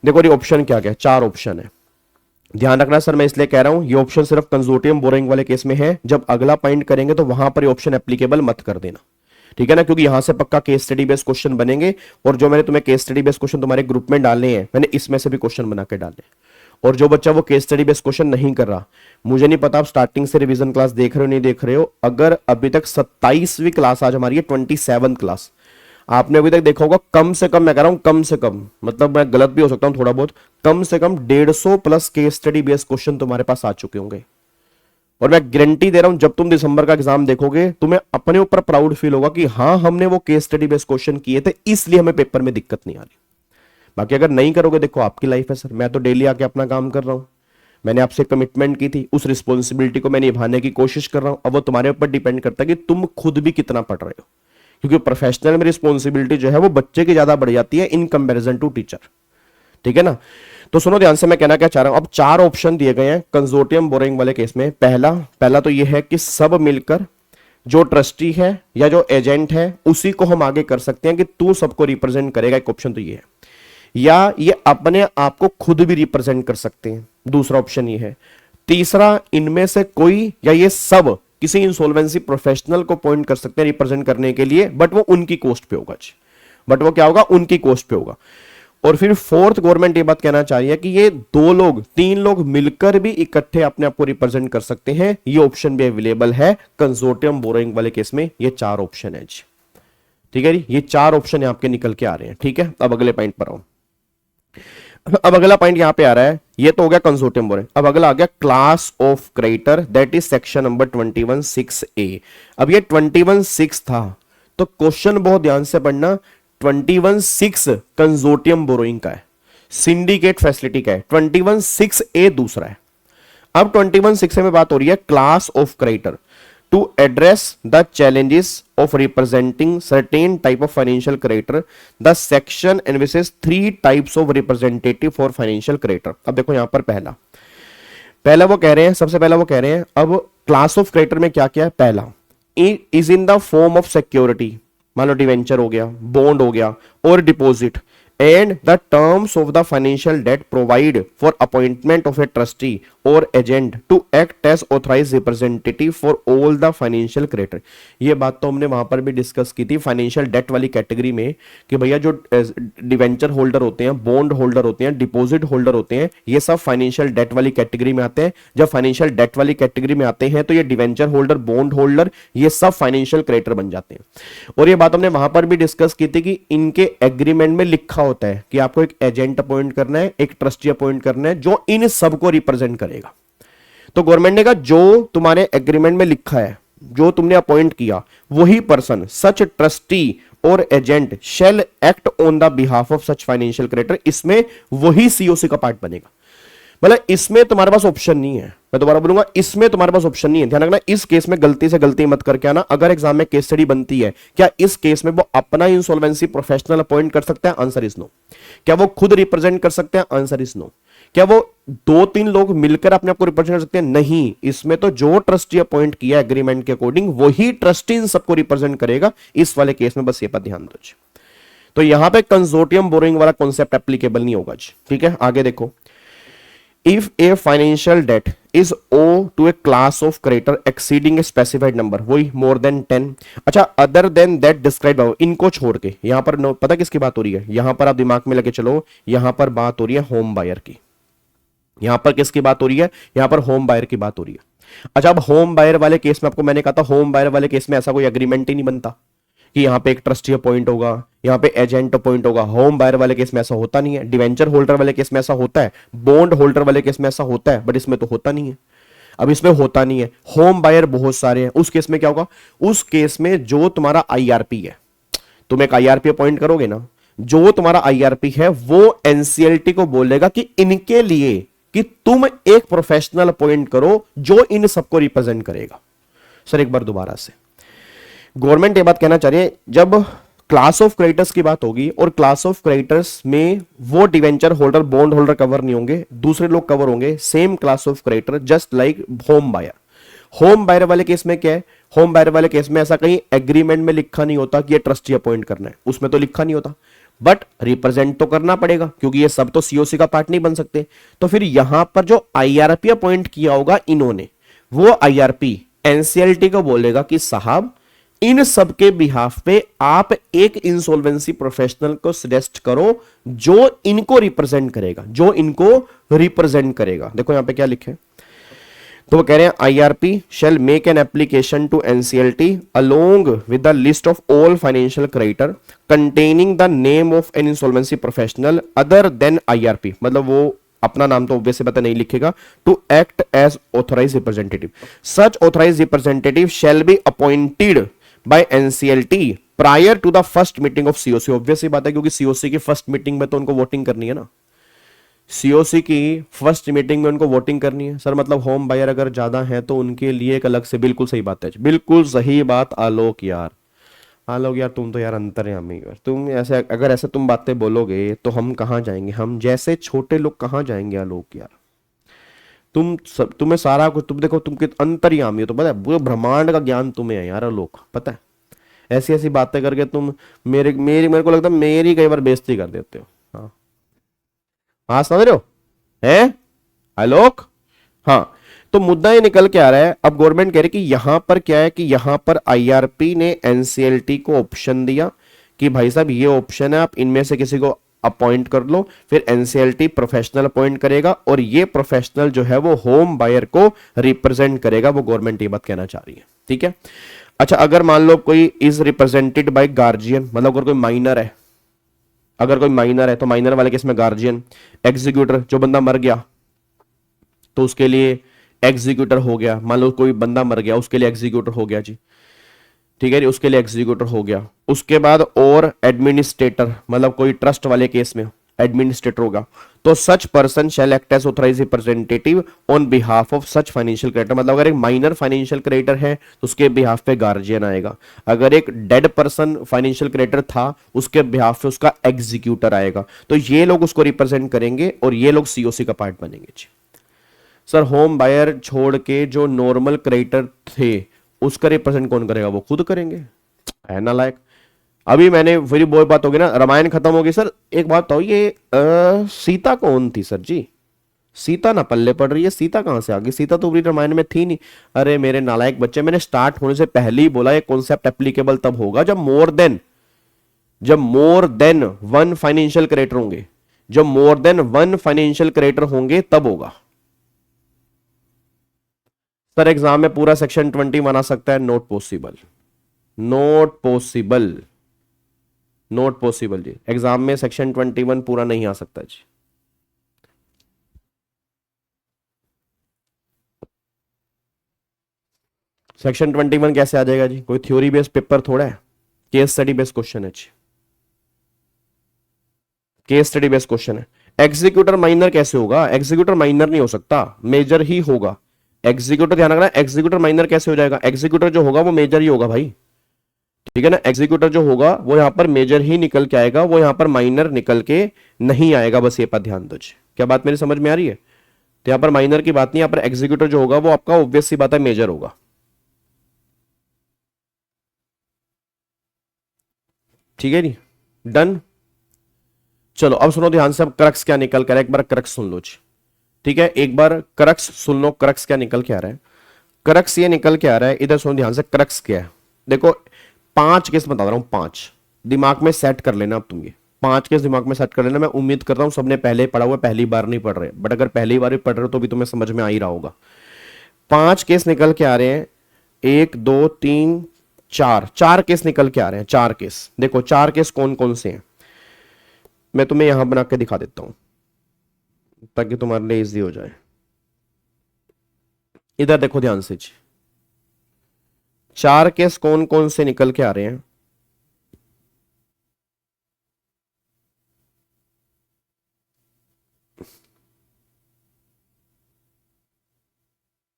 देखो ये ऑप्शन क्या क्या, 4 ऑप्शन है। ध्यान रखना सर, मैं इसलिए कह रहा हूं ये ऑप्शन सिर्फ कंसोर्टियम बोरोइंग वाले केस में है, जब अगला पॉइंट करेंगे तो वहां पर ये ऑप्शन एप्लीकेबल मत कर देना। ठीक है ना, क्योंकि यहां से पक्का केस स्टडी बेस्ड क्वेश्चन बनेंगे, और जो मैंने तुम्हें केस स्टडी बेस्ड क्वेश्चन तुम्हारे ग्रुप में डालने हैं, मैंने इसमें से भी क्वेश्चन बना के डाले। और जो बच्चा वो केस स्टडी बेस्ड क्वेश्चन नहीं कर रहा, मुझे नहीं पता आप स्टार्टिंग से रिवीजन क्लास देख रहे हो नहीं देख रहे हो, अगर अभी तक 27वीं क्लास आज हमारी है, 27th क्लास, आपने अभी तक देखा होगा कम से कम, मैं कह रहा हूं कम से कम, मतलब मैं गलत भी हो सकता हूं थोड़ा बहुत, कम से कम 150 plus case study based question तुम्हारे पास आ चुके होंगे। और मैं गारंटी दे रहा हूं, जब तुम दिसंबर का एग्जाम देखोगे तुम्हें अपने ऊपर प्राउड फील होगा कि हाँ हमने वो केस स्टडी बेस्ड क्वेश्चन किए थे, इसलिए हमें पेपर में दिक्कत नहीं आ रही। बाकी अगर नहीं करोगे, देखो आपकी लाइफ है सर, मैं तो डेली आके अपना काम कर रहा हूं, मैंने आपसे कमिटमेंट की थी, उस रिस्पॉन्सिबिलिटी को मैं निभाने की कोशिश कर रहा हूं। अब वो तुम्हारे ऊपर डिपेंड करता है कि तुम खुद भी कितना पढ़ रहे हो, क्योंकि प्रोफेशनल में रिस्पॉन्सिबिलिटी जो है वो बच्चे की ज्यादा बढ़ जाती है इन कंपैरिजन टू टीचर। ठीक है ना, तो सुनो ध्यान से, मैं कहना क्या चाह रहा हूं। अब 4 ऑप्शन दिए गए हैं कंसोर्टियम बोरोइंग वाले केस में। पहला तो यह है कि सब मिलकर जो ट्रस्टी है या जो एजेंट है उसी को हम आगे कर सकते हैं कि तू सबको रिप्रेजेंट करेगा, एक ऑप्शन तो ये है, या ये अपने आप को खुद भी रिप्रेजेंट कर सकते हैं, दूसरा ऑप्शन ये है। तीसरा, इनमें से कोई या ये सब किसी इंसॉल्वेंसी प्रोफेशनल को पॉइंट कर सकते हैं रिप्रेजेंट करने के लिए, बट वो उनकी कॉस्ट पे होगा, बट वो क्या होगा, उनकी कॉस्ट पे होगा। और फिर फोर्थ, गवर्नमेंट ये बात कहना चाह रही है कि ये 2 लोग 3 लोग मिलकर भी इकट्ठे अपने आप को रिप्रेजेंट कर सकते हैं, ये ऑप्शन भी अवेलेबल है कंसोर्टियम बोरोइंग वाले केस में। ये 4 ऑप्शन है जी, ठीक है जी, ये 4 ऑप्शन आपके निकल के आ रहे हैं। ठीक है, अब अगले पॉइंट पर आओ। अब अगला पॉइंट यहां पे आ रहा है, ये तो हो गया कंसोर्टियम बोरोइंग। अब अगला आ गया class of creditor, that is section number 21(6)(a). अब ये 21(6) था, तो क्वेश्चन बहुत ध्यान से पढ़ना, 21(6) कंसोर्टियम बोरोइंग का है, सिंडिकेट फैसिलिटी का है, 21(6)(a) दूसरा है। अब 21(6)(a) में बात हो रही है class of creditor to address the challenges of representing certain type of financial creditor. The section envisages 3 types of representative for financial creditor. अब देखो यहां पर पहला वो कह रहे हैं, सबसे पहला वो कह रहे हैं, अब क्लास ऑफ क्रेडिटर में क्या क्या है। पहला, is in the form of security, मान लो डिवेंचर हो गया, बॉन्ड हो गया और deposit, and the terms of the financial debt provide for appointment of a trustee or agent to act as authorized representative for all the financial creditor. ये बात तो हमने वहां पर भी डिस्कस की थी फाइनेंशियल डेट वाली कैटेगरी में, कि भैया जो डिवेंचर होल्डर होते हैं, बॉन्ड होल्डर होते हैं, डिपॉजिट होल्डर होते हैं, ये सब फाइनेंशियल डेट वाली कैटेगरी में आते हैं। जब फाइनेंशियल डेट वाली कैटेगरी में आते हैं तो ये डिवेंचर होल्डर, बॉन्ड होल्डर, ये सब फाइनेंशियल क्रेडिटर बन जाते हैं। और ये बात हमने वहां पर भी डिस्कस की थी कि इनके एग्रीमेंट में लिखा होता है कि आपको एक एजेंट अपॉइंट करना है, एक ट्रस्टी अपॉइंट करना है जो इन सबको रिप्रेजेंट करेगा। तो गवर्नमेंट ने कहा जो तुम्हारे एग्रीमेंट में लिखा है, जो तुमने अपॉइंट किया, वही पर्सन, सच ट्रस्टी और agent shall act on the behalf of such financial creditor, इसमें वही सीओसी का पार्ट बनेगा। मतलब इसमें तुम्हारे पास ऑप्शन नहीं है, मैं दोबारा बोलूंगा, इसमें तुम्हारे पास ऑप्शन नहीं है। ध्यान रखना, इस केस में गलती से गलती मत करके आना। अगर एग्जाम में केस स्टडी बनती है, क्या इस केस में वो अपना इंसॉल्वेंसी प्रोफेशनल अपॉइंट कर सकता है? Answer is no. क्या वो खुद रिप्रेजेंट कर सकते हैं? Answer is no. क्या वो 2-3 लोग मिलकर अपने आप को रिप्रेजेंट कर सकते हैं? नहीं। इसमें तो जो ट्रस्टी अपॉइंट किया एग्रीमेंट के अकॉर्डिंग, वही ट्रस्टी इन सबको रिप्रेजेंट करेगा। इस वाले केस में बस ये पर ध्यान दो। तो यहां पे कंसोर्टियम बोरोइंग वाला कॉन्सेप्ट एप्लीकेबल नहीं होगा। ठीक है, आगे देखो। If a financial debt is owed to a class of creditor exceeding a specified number, वही more than 10, अच्छा, other than that described above, इनको छोड़ के यहां पर पता किसकी बात हो रही है? यहां पर आप दिमाग में लगे चलो, यहां पर बात हो रही है होम बायर की। यहां पर किसकी बात हो रही है? यहां पर होम बायर की बात हो रही है। अच्छा, अब होम बायर वाले केस में आपको मैंने कहा था, होम बायर वाले केस में ऐसा कोई एग्रीमेंट ही नहीं बनता कि यहां पे एक ट्रस्टी अपॉइंट होगा, यहां पे एजेंट अपॉइंट होगा। होम बायर वाले केस में ऐसा होता नहीं है। डिवेंचर होल्डर वाले केस में ऐसा होता है, बॉन्ड होल्डर वाले केस में ऐसा होता है, बट इसमें तो होता नहीं है। अब इसमें होता नहीं है, होम बायर बहुत सारे हैं। उस केस में क्या होगा? उस केस में जो तुम्हारा आईआरपी है, तुम एक आईआरपी अपॉइंट करोगे ना, जो तुम्हारा आईआरपी है वो एनसीएलटी को बोलेगा कि इनके लिए कि तुम एक प्रोफेशनल अपॉइंट करो जो इन सबको रिप्रेजेंट करेगा। सर एक बार दोबारा से, गवर्नमेंट ये बात कहना चाह रही है, जब क्लास ऑफ क्रेडिटर्स की बात होगी और क्लास ऑफ क्रेडिटर्स में वो debenture holder, bond holder cover नहीं होंगे, दूसरे लोग कवर होंगे, same class of creditor, just like home buyer. Home buyer वाले केस में क्या है? होम बायर वाले केस में ऐसा कहीं एग्रीमेंट में लिखा नहीं होता कि ये ट्रस्टी अपॉइंट करना है, उसमें तो लिखा नहीं होता, बट रिप्रेजेंट तो करना पड़ेगा क्योंकि ये सब तो सीओसी का पार्ट नहीं बन सकते। तो फिर यहां पर जो आईआरपी अपॉइंट किया होगा इन्होंने, वो आईआरपी एनसीएलटी को बोलेगा कि साहब इन सब के बिहाफ पे आप एक इंसॉल्वेंसी प्रोफेशनल को सजेस्ट करो जो इनको रिप्रेजेंट करेगा, जो इनको रिप्रेजेंट करेगा। देखो यहां पे क्या लिखे हैं, तो वो कह रहे हैं IRP shall make an application to NCLT along with the list of all financial creditor containing the name of an insolvency professional other than IRP, मतलब वो अपना नाम तो obviously पता नहीं लिखेगा, to act as authorized representative. Such authorized representative shall be appointed by NCLT prior to the first meeting of COC. obviously बात है क्योंकि COC की फर्स्ट मीटिंग में तो उनको वोटिंग करनी है ना, सीओसी की फर्स्ट मीटिंग में उनको वोटिंग करनी है। सर मतलब होम बायर अगर ज्यादा है तो उनके लिए एक अलग से, बिल्कुल सही बात है, बिल्कुल सही बात आलोक यार। आलोक यार तुम तो यार अंतर्यामी यार, तुम ऐसे अगर ऐसे तुम बातें बोलोगे तो हम कहाँ जाएंगे, हम जैसे छोटे लोग कहाँ जाएंगे आलोक यार। तुम्हें सारा कुछ, तुम देखो तुम अंतर्यामी हो तो पता है, पूरे ब्रह्मांड का ज्ञान तुम्हें है यार आलोक, पता है। ऐसी ऐसी बातें करके तुम मेरे को लगता है मेरी कई बार बेइज्जती कर देते हो। हाँ हाँ समझ रहे हो है आलोक। हाँ तो मुद्दा ये निकल के आ रहा है, अब गवर्नमेंट कह रही कि यहां पर क्या है कि यहां पर IRP ने NCLT को ऑप्शन दिया कि भाई साहब ये ऑप्शन है, आप इनमें से किसी को अपॉइंट कर लो, फिर NCLT प्रोफेशनल अपॉइंट करेगा और ये प्रोफेशनल जो है वो होम बायर को रिप्रेजेंट करेगा। वो गवर्नमेंट ये बात कहना चाह रही है, ठीक है। अच्छा अगर मान लो कोई इज रिप्रेजेंटेड बाय गार्जियन, मतलब अगर कोई माइनर है, अगर कोई माइनर है तो माइनर वाले केस में गार्जियन, एग्जीक्यूटर, जो बंदा मर गया तो उसके लिए एग्जीक्यूटर हो गया, मान लो कोई बंदा मर गया उसके लिए एग्जीक्यूटर हो गया जी, ठीक है जी, उसके लिए एग्जीक्यूटर हो गया। उसके बाद और एडमिनिस्ट्रेटर, मतलब कोई ट्रस्ट वाले केस में एडमिनिस्ट्रेटर होगा, तो such person shall act as authorised representative on behalf of such financial creditor, मतलब अगर एक माइनर फाइनेंशियल क्रेडिटर है तो उसके बिहाफ पे गार्जियन आएगा, अगर एक डेड पर्सन फाइनेंशियल क्रेडिटर था उसके बिहाफ पे उसका एग्जीक्यूटर आएगा, तो ये लोग उसको रिप्रेजेंट करेंगे और ये लोग COC का पार्ट बनेंगे जी। सर होम बायर छोड़ के जो नॉर्मल क्रेडिटर थे उसका रिप्रेजेंट कौन करेगा, वो खुद करेंगे, है ना लायक। अभी मैंने फिर वो बात होगी ना, रामायण खत्म होगी सर, एक बात तो ये सीता कौन थी सर जी, सीता ना पल्ले पड़ रही है, सीता कहां से आ गई, सीता तो पूरी रामायण में थी नहीं। अरे मेरे नालायक बच्चे, मैंने स्टार्ट होने से पहले ही बोला ये कॉन्सेप्ट एप्लीकेबल तब होगा जब more than one financial creditor होंगे, जब more than one financial creditor होंगे तब होगा। सर एग्जाम में पूरा सेक्शन 21 आ सकता है, not possible, not possible, not possible जी, एग्जाम में सेक्शन 21 पूरा नहीं आ सकता जी। सेक्शन 21 कैसे आ जाएगा जी, कोई थ्योरी बेस्ड पेपर थोड़ा है, केस स्टडी बेस्ड क्वेश्चन है जी, केस स्टडी बेस्ड क्वेश्चन है। एग्जीक्यूटर माइनर कैसे होगा, एग्जीक्यूटर माइनर नहीं हो सकता, मेजर ही होगा। एग्जीक्यूटर ध्यान रखना, एग्जीक्यूटर माइनर कैसे हो जाएगा, एग्जीक्यूटर जो होगा वो मेजर ही होगा भाई, ठीक है ना। एग्जीक्यूटर जो होगा वो यहां पर मेजर ही निकल के आएगा, वो यहां पर माइनर निकल के नहीं आएगा, बस ये पर ध्यान दो। क्या बात मेरी समझ में आ रही है, तो यहां पर माइनर की बात नहीं, यहां पर एग्जीक्यूटर जो होगा वो आपका ऑब्वियस सी बात है मेजर होगा, ठीक है जी, डन। चलो अब सुनो ध्यान से, अब क्रक्स क्या निकल कर, एक बार क्रक्स सुन लो जी, ठीक है, एक बार क्रक्स सुन लो, क्रक्स क्या निकल के आ रहा है। क्रक्स ये निकल के आ रहा है, इधर सुनो ध्यान से, क्रक्स क्या है। देखो 5 केस बता रहा हूं, 5 दिमाग में सेट कर लेना, अब तुम ये 5 केस दिमाग में सेट कर लेना। मैं उम्मीद करता हूं सबने पहले पढ़ा हुआ, पहली बार नहीं पढ़ रहे, बट अगर पहली बार भी पढ़ रहे हो तो भी तुम्हें समझ में आ ही रहा होगा। 5 केस निकल के आ रहे हैं, 1 2 3 4 केस निकल के आ रहे हैं, 4 केस। देखो 4 केस कौन कौन से हैं, मैं तुम्हें यहां बना के दिखा देता हूं ताकि तुम्हारे लिए इजी हो जाए। इधर देखो ध्यान से जी, 4 केस कौन कौन से निकल के आ रहे हैं।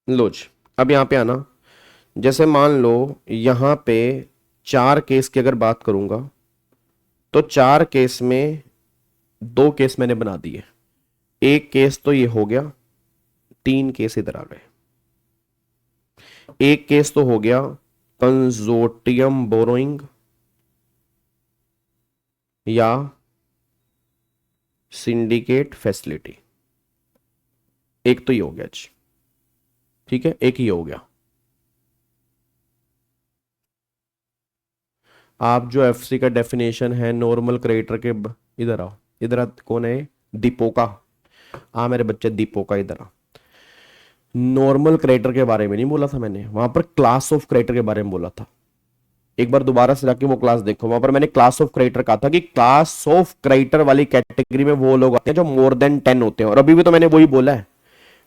लो जी, अब यहां पे आना, जैसे मान लो यहां पे 4 केस की अगर बात करूंगा तो 4 केस में 2 केस मैंने बना दिए, एक केस तो ये हो गया, 3 केस इधर आ गए। एक केस तो हो गया कंजोर्टियम बोरोइंग या सिंडिकेट फैसिलिटी, एक तो ये हो गया जी, ठीक है, एक ही हो गया। आप जो एफसी का डेफिनेशन है नॉर्मल क्रेडिटर के इधर आओ, इधर कौन है? दीपोका। मेरे बच्चे दीपोका इधर आ। नॉर्मल क्रेडिटर के बारे में नहीं बोला था मैंने, वहां पर क्लास ऑफ क्रेडिटर के बारे में बोला था। एक बार दोबारा से जाके वो क्लास देखो, वहां पर मैंने क्लास ऑफ क्रेडिटर कहा था कि क्लास ऑफ क्रेडिटर वाली कैटेगरी में वो लोग आते हैं जो मोर देन 10 होते हैं। और अभी भी तो मैंने वही बोला है।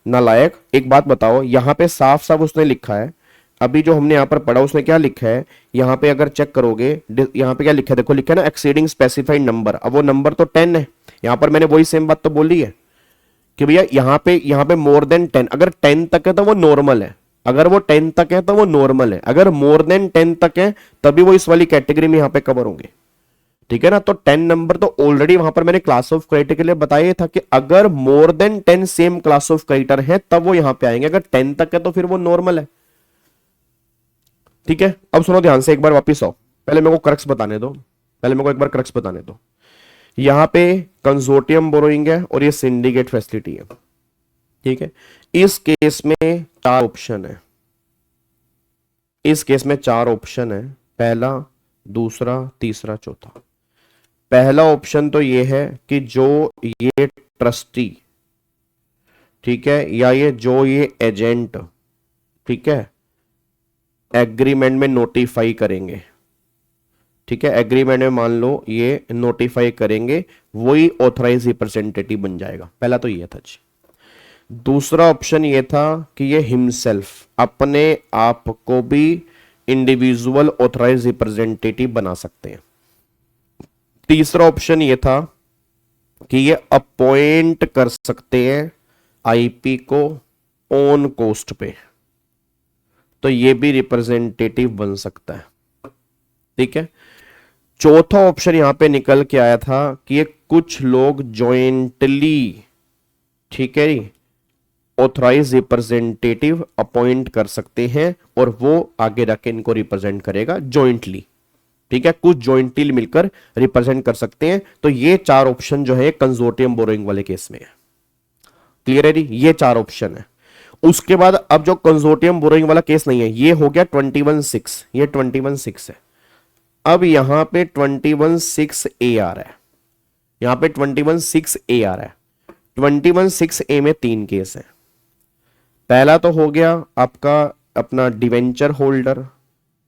नालायक, एक बात बताओ, यहाँ पे साफ साफ उसने लिखा है, अभी जो हमने यहाँ पर पढ़ा उसने क्या लिखा है, यहाँ पे अगर चेक करोगे यहाँ पे क्या लिखा है, देखो लिखा है ना एक्सीडिंग स्पेसिफाइड नंबर। अब वो नंबर तो 10 है, यहाँ पर मैंने वही सेम बात तो बोली है कि भैया यहाँ पे मोर देन 10, अगर 10 तक है तो वो नॉर्मल है, अगर वो 10 तक है तो वो नॉर्मल है, अगर मोर देन 10 तक है तभी वो इस वाली कैटेगरी में यहाँ पे कवर होंगे। ठीक है ना? तो 10 नंबर तो ऑलरेडी वहां पर मैंने क्लास ऑफ क्रेडिटर के लिए बताया था कि अगर more than 10 same class of creditor है तब वो यहां पे आएंगे, अगर 10 तक है तो फिर वो नॉर्मल है। ठीक है, अब सुनो ध्यान से, एक बार वापिस आओ, पहले मेरे को क्रक्स बताने दो, एक बार क्रक्स बताने दो। यहां पे कंसोर्टियम बोरोइंग है और ये सिंडिकेट फैसिलिटी है। ठीक है, इस केस में 4 ऑप्शन है, इस केस में 4 ऑप्शन है, पहला, दूसरा, तीसरा, चौथा। पहला ऑप्शन तो ये है कि जो ये ट्रस्टी, ठीक है, या ये एजेंट, ठीक है, एग्रीमेंट में नोटिफाई करेंगे। ठीक है, एग्रीमेंट में मान लो ये नोटिफाई करेंगे, वही ऑथराइज रिप्रेजेंटेटिव बन जाएगा। पहला तो ये था जी। दूसरा ऑप्शन ये था कि ये हिमसेल्फ अपने आप को भी इंडिविजुअल ऑथराइज रिप्रेजेंटेटिव बना सकते हैं। तीसरा ऑप्शन ये था कि ये अपॉइंट कर सकते हैं आईपी को ऑन कोस्ट पे, तो ये भी रिप्रेजेंटेटिव बन सकता है। ठीक है, चौथा ऑप्शन यहां पे निकल के आया था कि ये कुछ लोग जॉइंटली, ठीक है, ऑथराइज रिप्रेजेंटेटिव अपॉइंट कर सकते हैं और वो आगे जाके इनको रिप्रेजेंट करेगा जॉइंटली। ठीक है, कुछ जॉइंटली मिलकर रिप्रेजेंट कर सकते हैं। तो ये 4 ऑप्शन जो है कंसोर्टियम बोरोइंग वाले केस में है। क्लियर है जी? ये 4 ऑप्शन है। उसके बाद अब जो कंसोर्टियम बोरोइंग वाला केस नहीं है, ये हो गया 21(6), ये 21(6) है। अब यहां पे 21(6)A आ रहा है, यहां पे 21(6)A आ रहा है। 21(6)A में 3 केस है। पहला तो हो गया आपका अपना debenture holder,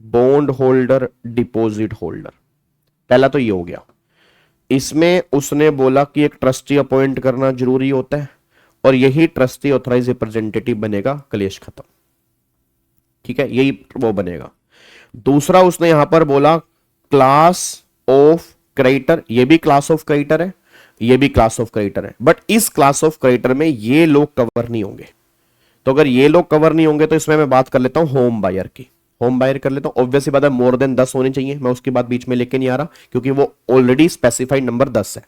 bond holder, deposit holder. पहला तो ये हो गया। इसमें उसने बोला कि एक ट्रस्टी अपॉइंट करना जरूरी होता है और यही ट्रस्टी ऑथराइज रिप्रेजेंटेटिव बनेगा, कलेश खत्म। ठीक है, यही वो बनेगा। दूसरा उसने यहां पर बोला क्लास ऑफ क्रेडिटर, ये भी क्लास ऑफ क्रेडिटर है, ये भी क्लास ऑफ क्रेडिटर है, बट इस क्लास ऑफ क्रेडिटर में ये लोग कवर नहीं होंगे। तो अगर ये लोग कवर नहीं होंगे तो इसमें मैं बात कर लेता हूं होम बायर की, होम बायर कर लेता हूं। ऑब्वियसली बात है मोर देन 10 होनी चाहिए, मैं उसकी बात बीच में लेके नहीं आ रहा क्योंकि वो ऑलरेडी स्पेसिफाइड नंबर 10 है।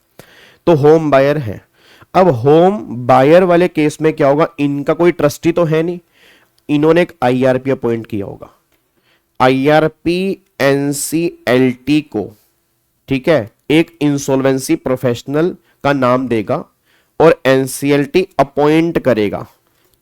तो होम बायर है। अब होम बायर वाले केस में क्या होगा, इनका कोई ट्रस्टी तो है नहीं, इन्होंने एक आईआरपी अपॉइंट किया होगा। आईआरपी एनसीएलटी को, ठीक है, एक इंसॉल्वेंसी प्रोफेशनल का नाम देगा और एनसीएलटी अपॉइंट करेगा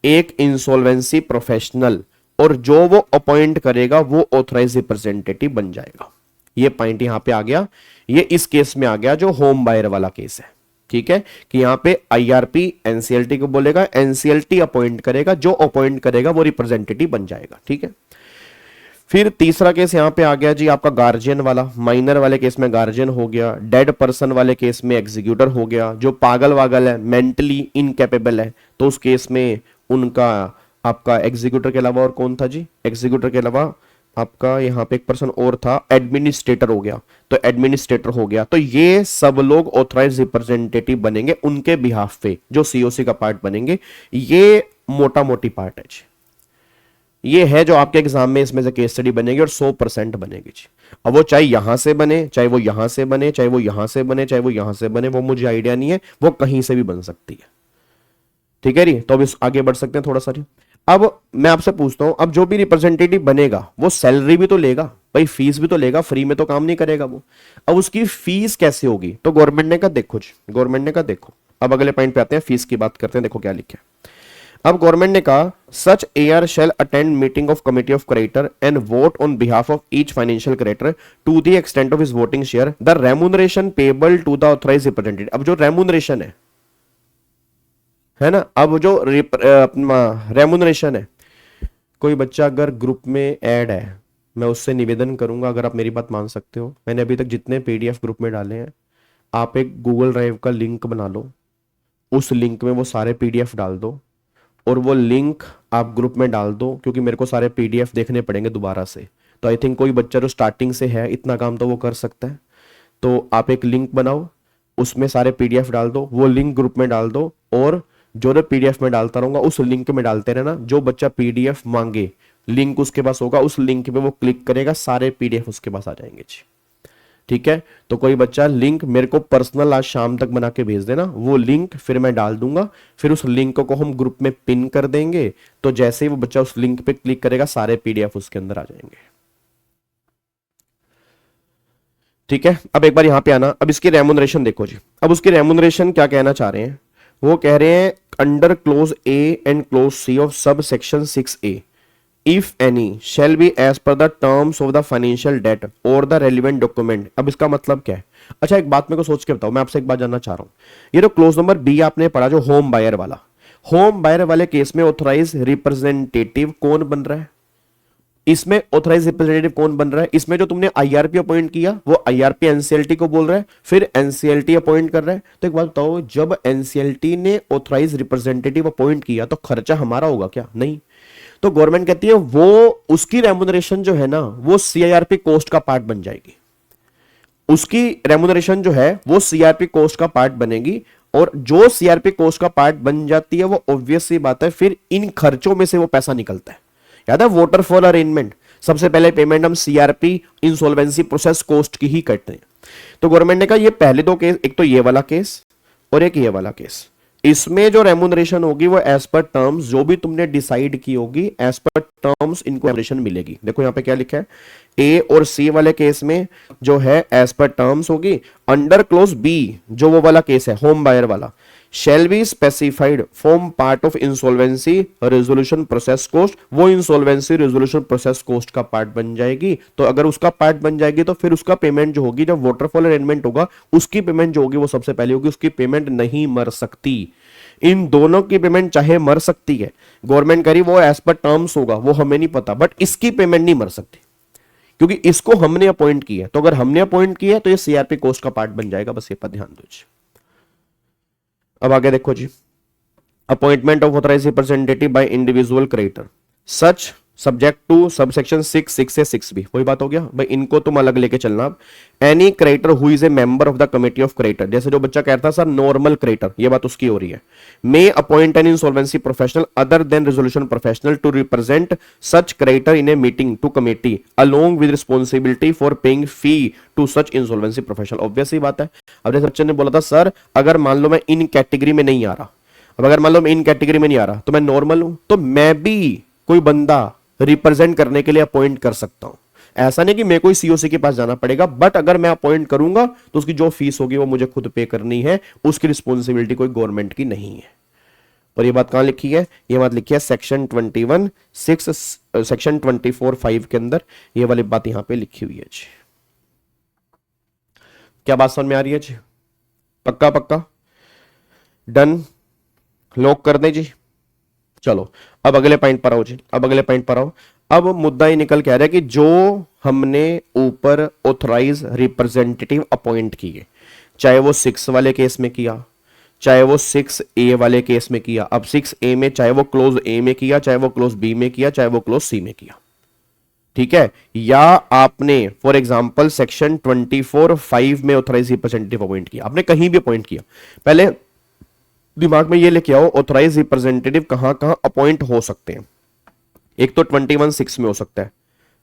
एक इंसॉल्वेंसी प्रोफेशनल, और जो वो अपॉइंट करेगा वो ऑथराइज रिप्रेजेंटेटिव बन जाएगा। ये पॉइंट यहां पे आ गया, ये इस केस में आ गया जो होम बायर वाला केस है। ठीक है, कि यहां पे आईआरपी एनसीएलटी को बोलेगा, एनसीएलटी अपॉइंट करेगा, जो अपॉइंट करेगा वो रिप्रेजेंटेटिव बन जाएगा। ठीक है, फिर तीसरा केस यहां पे आ गया जी आपका गार्जियन वाला। माइनर वाले केस में गार्जियन हो गया, डेड पर्सन वाले केस में एग्जीक्यूटर हो गया। जो पागल वागल है, मेंटली इनकैपेबल है, तो उस केस में उनका आपका एग्जीक्यूटर के अलावा और कौन था जी, एग्जीक्यूटर के अलावा आपका यहाँ पे एक पर्सन और था, एडमिनिस्ट्रेटर हो गया, तो एडमिनिस्ट्रेटर हो गया। तो ये सब लोग ऑथराइज रिप्रेजेंटेटिव बनेंगे उनके बिहाफ पे, जो सीओसी का पार्ट बनेंगे। ये मोटा मोटी पार्ट है जी, ये है जो आपके एग्जाम में इसमें से केस स्टडी बनेगी और 100% बनेगी जी। अब वो चाहे यहां से बने, चाहे वो यहां से बने, चाहे वो यहां से बने, चाहे वो यहां से बने, वो मुझे आइडिया नहीं है, वो कहीं से भी बन सकती है। ठीक है जी, तो अब इस आगे बढ़ सकते हैं थोड़ा सा जी। अब मैं आपसे पूछता हूं, अब जो भी रिप्रेजेंटेटिव बनेगा वो सैलरी भी तो लेगा भाई, फीस भी तो लेगा, फ्री में तो काम नहीं करेगा वो। अब उसकी फीस कैसे होगी, तो गवर्नमेंट ने कहा देखो जी, गवर्नमेंट ने कहा देखो। अब अगले पॉइंट पे आते हैं, फीस की बात करते हैं, देखो क्या लिखा है। अब गवर्नमेंट ने कहा such AR shall attend meeting of committee of creditor and vote on behalf of each financial creditor to the extent of his voting share the remuneration payable to the authorised representative. अब जो remuneration है ना, अब जो remuneration है, कोई बच्चा अगर ग्रुप में ऐड है, मैं उससे निवेदन करूंगा, अगर आप मेरी बात मान सकते हो, मैंने अभी तक जितने पीडीएफ ग्रुप में डाले हैं, आप एक गूगल ड्राइव का लिंक बना लो, उस लिंक में वो सारे पीडीएफ डाल दो और वो लिंक आप ग्रुप में डाल दो, क्योंकि मेरे को सारे पीडीएफ देखने पड़ेंगे दोबारा से। तो आई थिंक कोई बच्चा जो स्टार्टिंग से है इतना काम तो वो कर सकता है। तो आप एक लिंक बनाओ, उसमें सारे पीडीएफ डाल दो, वो लिंक ग्रुप में डाल दो, और जो पीडीएफ में डालता रहूंगा उस लिंक में डालते रहना। जो बच्चा पीडीएफ मांगे, लिंक उसके पास होगा, उस लिंक पे वो क्लिक करेगा, सारे पीडीएफ उसके पास आ जाएंगे जी। ठीक है, तो कोई बच्चा लिंक मेरे को पर्सनल आज शाम तक बना के भेज देना, वो लिंक फिर मैं डाल दूंगा, फिर उस लिंक को हम ग्रुप में पिन कर देंगे। तो जैसे ही वो बच्चा उस लिंक पे क्लिक करेगा, सारे पीडीएफ उसके अंदर आ जाएंगे। ठीक है, अब एक बार यहां पे आना। अब इसकी रेम्यूनरेशन देखो जी। अब उसकी रेम्यूनरेशन क्या कहना चाह रहे हैं, वो कह रहे हैं under clause A and clause C of sub section 6A if any shall be as per the terms of the financial debt or the relevant document। अब इसका मतलब क्या है? अच्छा, एक बात मेरे को सोच के बताओ, मैं आपसे एक बात जानना चाह रहा हूं। ये जो क्लोज नंबर बी आपने पढ़ा, जो होम बायर वाला, होम बायर वाले केस में ऑथराइज रिप्रेजेंटेटिव कौन बन रहा है? इसमें ऑथराइज रिप्रेजेंटेटिव कौन बन रहा है? इसमें जो तुमने आईआरपी अपॉइंट किया, वो आईआरपी एनसीएलटी को बोल रहा है, फिर एनसीएलटी अपॉइंट कर रहा है। तो एक बात बताओ, जब एनसीएलटी ने ऑथराइज रिप्रेजेंटेटिव अपॉइंट किया तो खर्चा हमारा होगा क्या? नहीं। तो गवर्नमेंट कहती है वो उसकी रेम्यूनरेशन जो है ना, वो सीआईआरपी कॉस्ट का पार्ट बन जाएगी। उसकी रेम्यूनरेशन जो है वो सीआरपी कॉस्ट का पार्ट बनेगी, और जो सीआरपी कॉस्ट का पार्ट बन जाती है, वो ऑब्वियस सी बात है फिर इन खर्चों में से वो पैसा निकलता है। याद है वाटरफॉल अरेंजमेंट, सबसे पहले पेमेंट हम सीआरपी इंसॉल्वेंसी प्रोसेस कॉस्ट की ही करते हैं। तो गवर्नमेंट ने कहा ये पहले दो केस, एक तो ये वाला केस और एक ये वाला केस, इसमें जो रेम्यूनरेशन होगी वो एज पर टर्म्स जो भी तुमने डिसाइड की होगी, एज पर टर्म्स इनको रेम्यूनरेशन मिलेगी। देखो यहां पे क्या लिखा है, ए और सी वाले केस में जो है एज पर टर्म्स होगी। अंडर क्लोज बी जो वो वाला केस है होम बायर वाला, shall be specified form part of insolvency resolution process cost, वो insolvency resolution process cost का पार्ट बन जाएगी। तो अगर उसका पार्ट बन जाएगी तो फिर उसका पेमेंट जो होगी, जब वाटरफॉल अरेंजमेंट होगा उसकी पेमेंट जो होगी वो सबसे पहले होगी, उसकी पेमेंट नहीं मर सकती। इन दोनों की पेमेंट चाहे मर सकती है, गवर्नमेंट करी वो एज पर टर्म्स होगा, वो हमें नहीं पता, बट इसकी पेमेंट नहीं मर सकती क्योंकि इसको हमने अपॉइंट किया। तो अगर हमने अपॉइंट किया तो ये सीआरपी कॉस्ट का पार्ट बन जाएगा, बस ये पर ध्यान दो। अब आगे देखो जी, appointment of authorised representative by individual creditor such subject to subsection 6 से 6B। वही बात हो गया भाई, इनको तुम अलग लेके चलना। Any creditor who is a member of the committee of creditor, जैसे जो बच्चा कहता सर नॉर्मल क्रेडिटर, ये बात उसकी हो रही है, may appoint an insolvency professional other than resolution professional to represent such creditor in a meeting to committee along with responsibility for paying fee to such insolvency professional. Obvious ही बात है। अब जैसे बच्चे ने बोला था सर अगर मान लो मैं इन कैटेगरी में नहीं आ रहा, अब अगर मान लो मैं इन कैटेगरी में नहीं आ रहा तो मैं नॉर्मल हूं, तो मैं भी कोई बंदा रिप्रेजेंट करने के लिए अपॉइंट कर सकता हूं। ऐसा नहीं कि मेरे को सीओसी के पास जाना पड़ेगा, बट अगर मैं अपॉइंट करूंगा तो उसकी जो फीस होगी वो मुझे खुद पे करनी है, उसकी रिस्पॉन्सिबिलिटी कोई गवर्नमेंट की नहीं है। और ये बात कहां लिखी है? ये बात लिखी है सेक्शन 21(6) सेक्शन 24(5) के अंदर, ये वाली बात यहां पे लिखी हुई है जी। क्या बात समझ में आ रही है जी? पक्का पक्का डन, लॉक कर दें जी। चलो अब अगले पॉइंट पर आओ जी, अब अगले पॉइंट पर आओ। अब मुद्दा ही निकल के आ रहा है कि जो हमने ऊपर ऑथराइज रिप्रेजेंटेटिव अपॉइंट किए, चाहे वो 6 वाले केस में किया, चाहे वो 6A वाले केस में किया, अब 6A में चाहे वो क्लोज A में किया, चाहे वो क्लोज B में किया, चाहे वो क्लोज C में किया, ठीक है, या आपने फॉर एग्जांपल सेक्शन 24(5) में ऑथराइज रिप्रेजेंटेटिव अपॉइंट किया, आपने कहीं भी अपॉइंट किया, पहले दिमाग में ये लेके आओ ऑथराइज रिप्रेजेंटेटिव कहां कहां अपॉइंट हो सकते हैं। एक तो 21(6) में हो सकता है,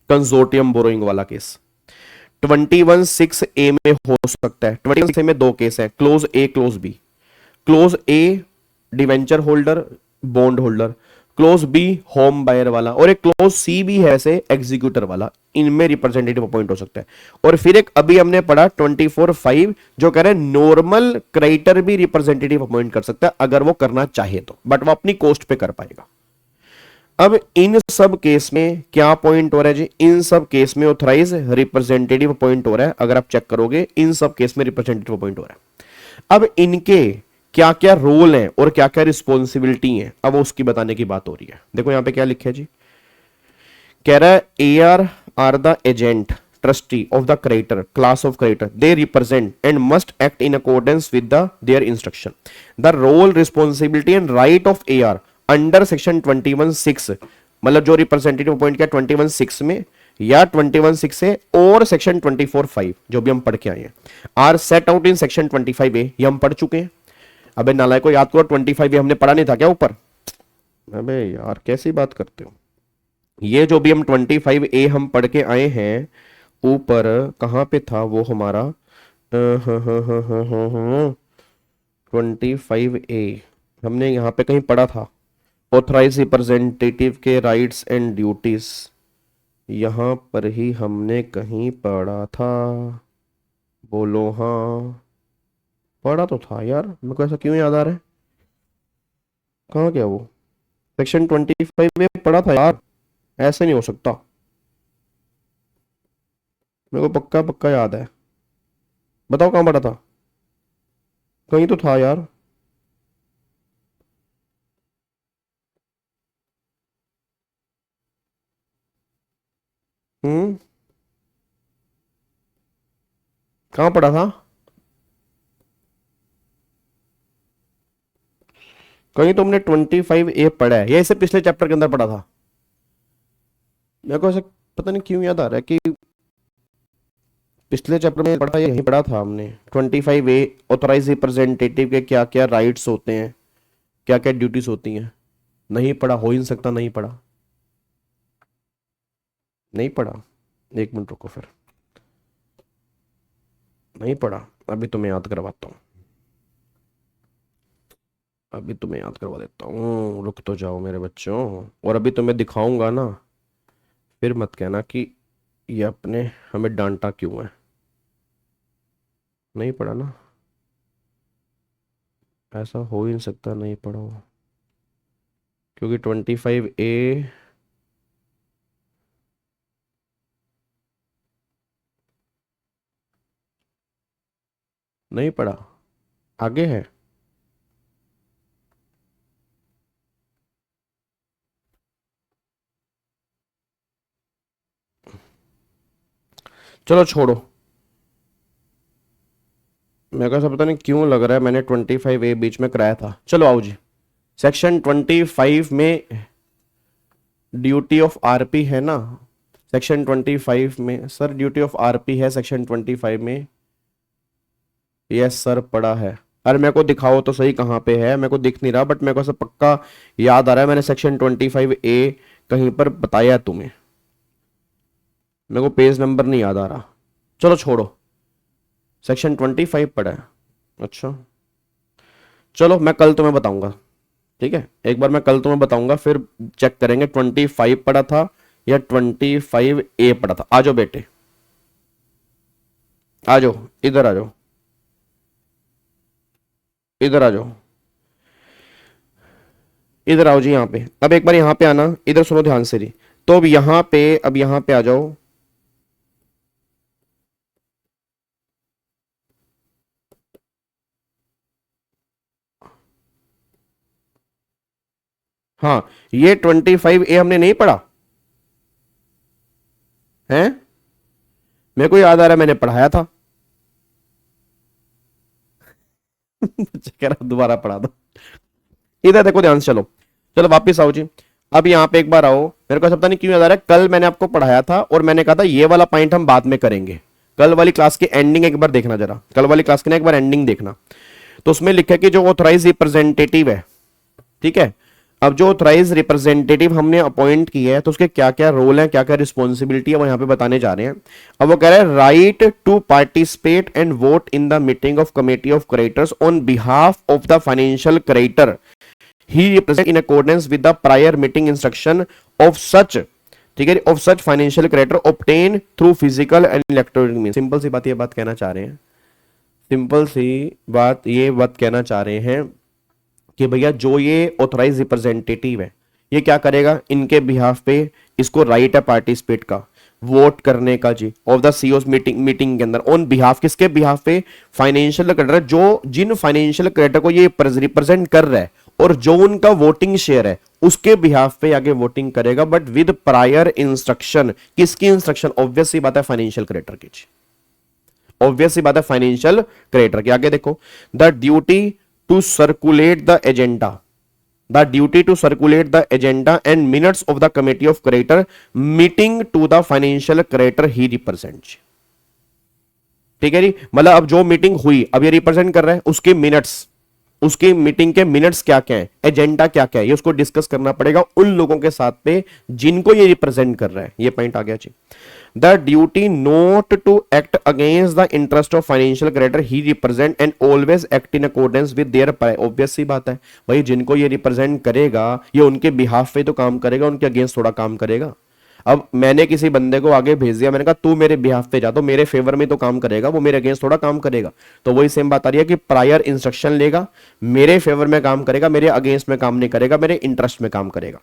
कंसोर्टियम बोरोइंग वाला केस, 21(6)A में हो सकता है। 21(6) में दो केस है, clause A clause B। Clause A debenture holder bond holder, clause B home buyer वाला, और एक क्लोज सी भी है ऐसे एग्जीक्यूटर वाला, इनमें रिप्रेजेंटेटिव अपॉइंट हो सकता है। और फिर एक अभी हमने पढ़ा 24(5) जो कह रहे हैं नॉर्मल क्रेडिटर भी रिप्रेजेंटेटिव अपॉइंट कर सकता है अगर वो करना चाहे तो, बट वो अपनी कॉस्ट पे कर पाएगा। अब इन सब केस में क्या पॉइंट हो रहा है जी, इन सब केस में ऑथराइज रिप्रेजेंटेटिव अपॉइंट हो रहा है। अगर आप चेक करोगे इन सब केस में रिप्रेजेंटेटिव अपॉइंट हो रहा है। अब इनके क्या क्या रोल हैं और क्या क्या रिस्पॉन्सिबिलिटी हैं, अब उसकी बताने की बात हो रही है। देखो यहां पे क्या लिखा है जी, कह रहा है AR are the agent trustee of the creditor class of creditor, they represent and must act in accordance with the their instruction. The role responsibility and right of AR under section 21(6), मतलब जो representative appoint किया 21(6) में या 21(6) से और section 24(5) जो भी हम पढ़ के आए हैं, are set out in section 25A, ये हम पढ़ चुके हैं। अबे नालायक को याद करो, 25A हमने पढ़ा नहीं था क्या ऊपर? अबे यार कैसी बात करते हो, ये जो भी हम 25A हम पढ़ के आए हैं ऊपर, कहां पे था वो हमारा 25A हमने यहां पे कहीं पढ़ा था, ऑथराइज रिप्रेजेंटेटिव के राइट्स एंड ड्यूटीज, यहां पर ही हमने कहीं पढ़ा था। बोलो हाँ, पढ़ा तो था यार, मेरे को ऐसा क्यों याद आ रहा है, कहाँ गया वो? सेक्शन 25 में पढ़ा था यार, ऐसे नहीं हो सकता, मेरे को पक्का पक्का याद है। बताओ कहाँ पढ़ा था, कहीं तो था यार। कहाँ पढ़ा था? कहीं तुमने 25A पढ़ा है या इसे पिछले चैप्टर के अंदर पढ़ा था? मेरे को ऐसे पता नहीं क्यों याद आ रहा है कि पिछले चैप्टर में पढ़ा, यहीं पढ़ा था हमने 25A ऑथराइज रिप्रेजेंटेटिव के क्या क्या राइट्स होते हैं, क्या क्या ड्यूटीज होती हैं। नहीं पढ़ा, हो ही नहीं सकता नहीं पढ़ा, नहीं पढ़ा, एक मिनट रुको, फिर नहीं पढ़ा, अभी तुम्हें याद करवाता हूँ, अभी तुम्हें याद करवा देता हूँ, रुक तो जाओ मेरे बच्चों। और अभी तुम्हें दिखाऊंगा ना, फिर मत कहना कि ये अपने हमें डांटा क्यों है। नहीं पढ़ा ना, ऐसा हो ही नहीं सकता नहीं पढ़ा हो, क्योंकि 25A नहीं पढ़ा, आगे है। चलो छोड़ो, मेरे को ऐसा पता नहीं क्यों लग रहा है मैंने 25A बीच में कराया था। चलो आओ जी, सेक्शन 25 में ड्यूटी ऑफ RP है ना, सेक्शन 25 में सर ड्यूटी ऑफ RP है सेक्शन 25 में। यस सर पढ़ा है। अरे मेरे को दिखाओ तो सही कहाँ पे है, मेरे को दिख नहीं रहा, बट मेरे को सब पक्का याद आ रहा है मैंने सेक्शन 25A कहीं पर बताया तुम्हें, मेरे को पेज नंबर नहीं याद आ रहा। चलो छोड़ो, सेक्शन 25 पढ़ा है, अच्छा चलो मैं कल तुम्हें बताऊंगा, ठीक है, एक बार मैं कल तुम्हें बताऊंगा, फिर चेक करेंगे 25 पढ़ा था या 25A पढ़ा था। आ जाओ बेटे, आ जाओ, इधर आ जाओ, इधर आ जाओ, इधर आओ जी यहाँ पे। अब एक बार यहाँ पे आना, इधर सुनो ध्यान से जी। तो अब यहाँ पे आ जाओ, हाँ ये 25A हमने नहीं पढ़ा है, मेरे को याद आ रहा है मैंने पढ़ाया था। कह रहा दोबारा पढ़ा दो, इधर देखो ध्यान से, चलो चलो वापिस आओ जी। अब यहाँ पे एक बार आओ, मेरे को पता नहीं क्यों याद आ रहा है, कल मैंने आपको पढ़ाया था और मैंने कहा था ये वाला पॉइंट हम बाद में करेंगे। कल वाली क्लास की एंडिंग एक बार देखना जरा, कल वाली क्लास की ना एक बार एंडिंग देखना, तो उसमें लिखा है कि जो ऑथराइज रिप्रेजेंटेटिव है, ठीक है, अब जो ऑथराइज रिप्रेजेंटेटिव हमने अपॉइंट किया है तो उसके क्या क्या रोल है, क्या क्या रिस्पॉन्सिबिलिटी है, वो यहाँ पे बताने जा रहे हैं। अब वो कह रहा है right to participate and vote in the meeting of committee of creditors on behalf of the financial creditor, he represent in accordance with the prior meeting instruction of such, ठीक है, of such financial creditor obtain through physical and electronic means. Simple सी बात, ये बात कहना चाह रहे हैं, सिंपल सी बात ये बात कहना चाह रहे हैं कि भैया जो ये ऑथराइज रिप्रेजेंटेटिव है ये क्या करेगा, इनके बिहाफ पे इसको राइट है पार्टिसिपेट का, वोट करने का जी, ऑफ द सीओस मीटिंग के अंदर, ऑन बिहाफ, किसके बिहाफ पे, फाइनेंशियल क्रेडिटर, जो जिन फाइनेंशियल क्रेडिटर को ये रिप्रेजेंट कर रहा है और जो उनका वोटिंग शेयर है उसके बिहाफ पे आगे वोटिंग करेगा, बट विद प्रायर इंस्ट्रक्शन। किसकी इंस्ट्रक्शन, ऑब्वियस सी बात है फाइनेंशियल क्रेडिटर की, ऑब्वियस सी बात है फाइनेंशियल क्रेडिटर की। आगे देखो, the duty to circulate the agenda, the duty to circulate the agenda and minutes of the committee of creditor meeting to the financial creditor he represents। ठीक है जी, मतलब अब जो मीटिंग हुई अब ये रिप्रेजेंट कर रहा है, उसके मिनट्स, उसकी मीटिंग के मिनट्स क्या क्या है, एजेंडा क्या क्या है, ये उसको डिस्कस करना पड़ेगा उन लोगों के साथ पे जिनको ये रिप्रेजेंट कर रहा है। ये पॉइंट आ गया जी। The duty not to act against the interest of financial creditor he represent and always act in accordance with their, obvious सी बात है भाई, जिनको ये रिप्रेजेंट करेगा ये उनके बिहाफ पे तो काम करेगा, उनके अगेंस्ट थोड़ा काम करेगा। अब मैंने किसी बंदे को आगे भेज दिया, मैंने कहा तू मेरे बिहाफ पे जा, तो मेरे फेवर में तो काम करेगा, वो मेरे अगेंस्ट थोड़ा काम करेगा। तो वही सेम बात आ रही है कि प्रायर इंस्ट्रक्शन लेगा, मेरे फेवर में काम करेगा, मेरे अगेंस्ट में काम नहीं करेगा, मेरे इंटरेस्ट में काम करेगा।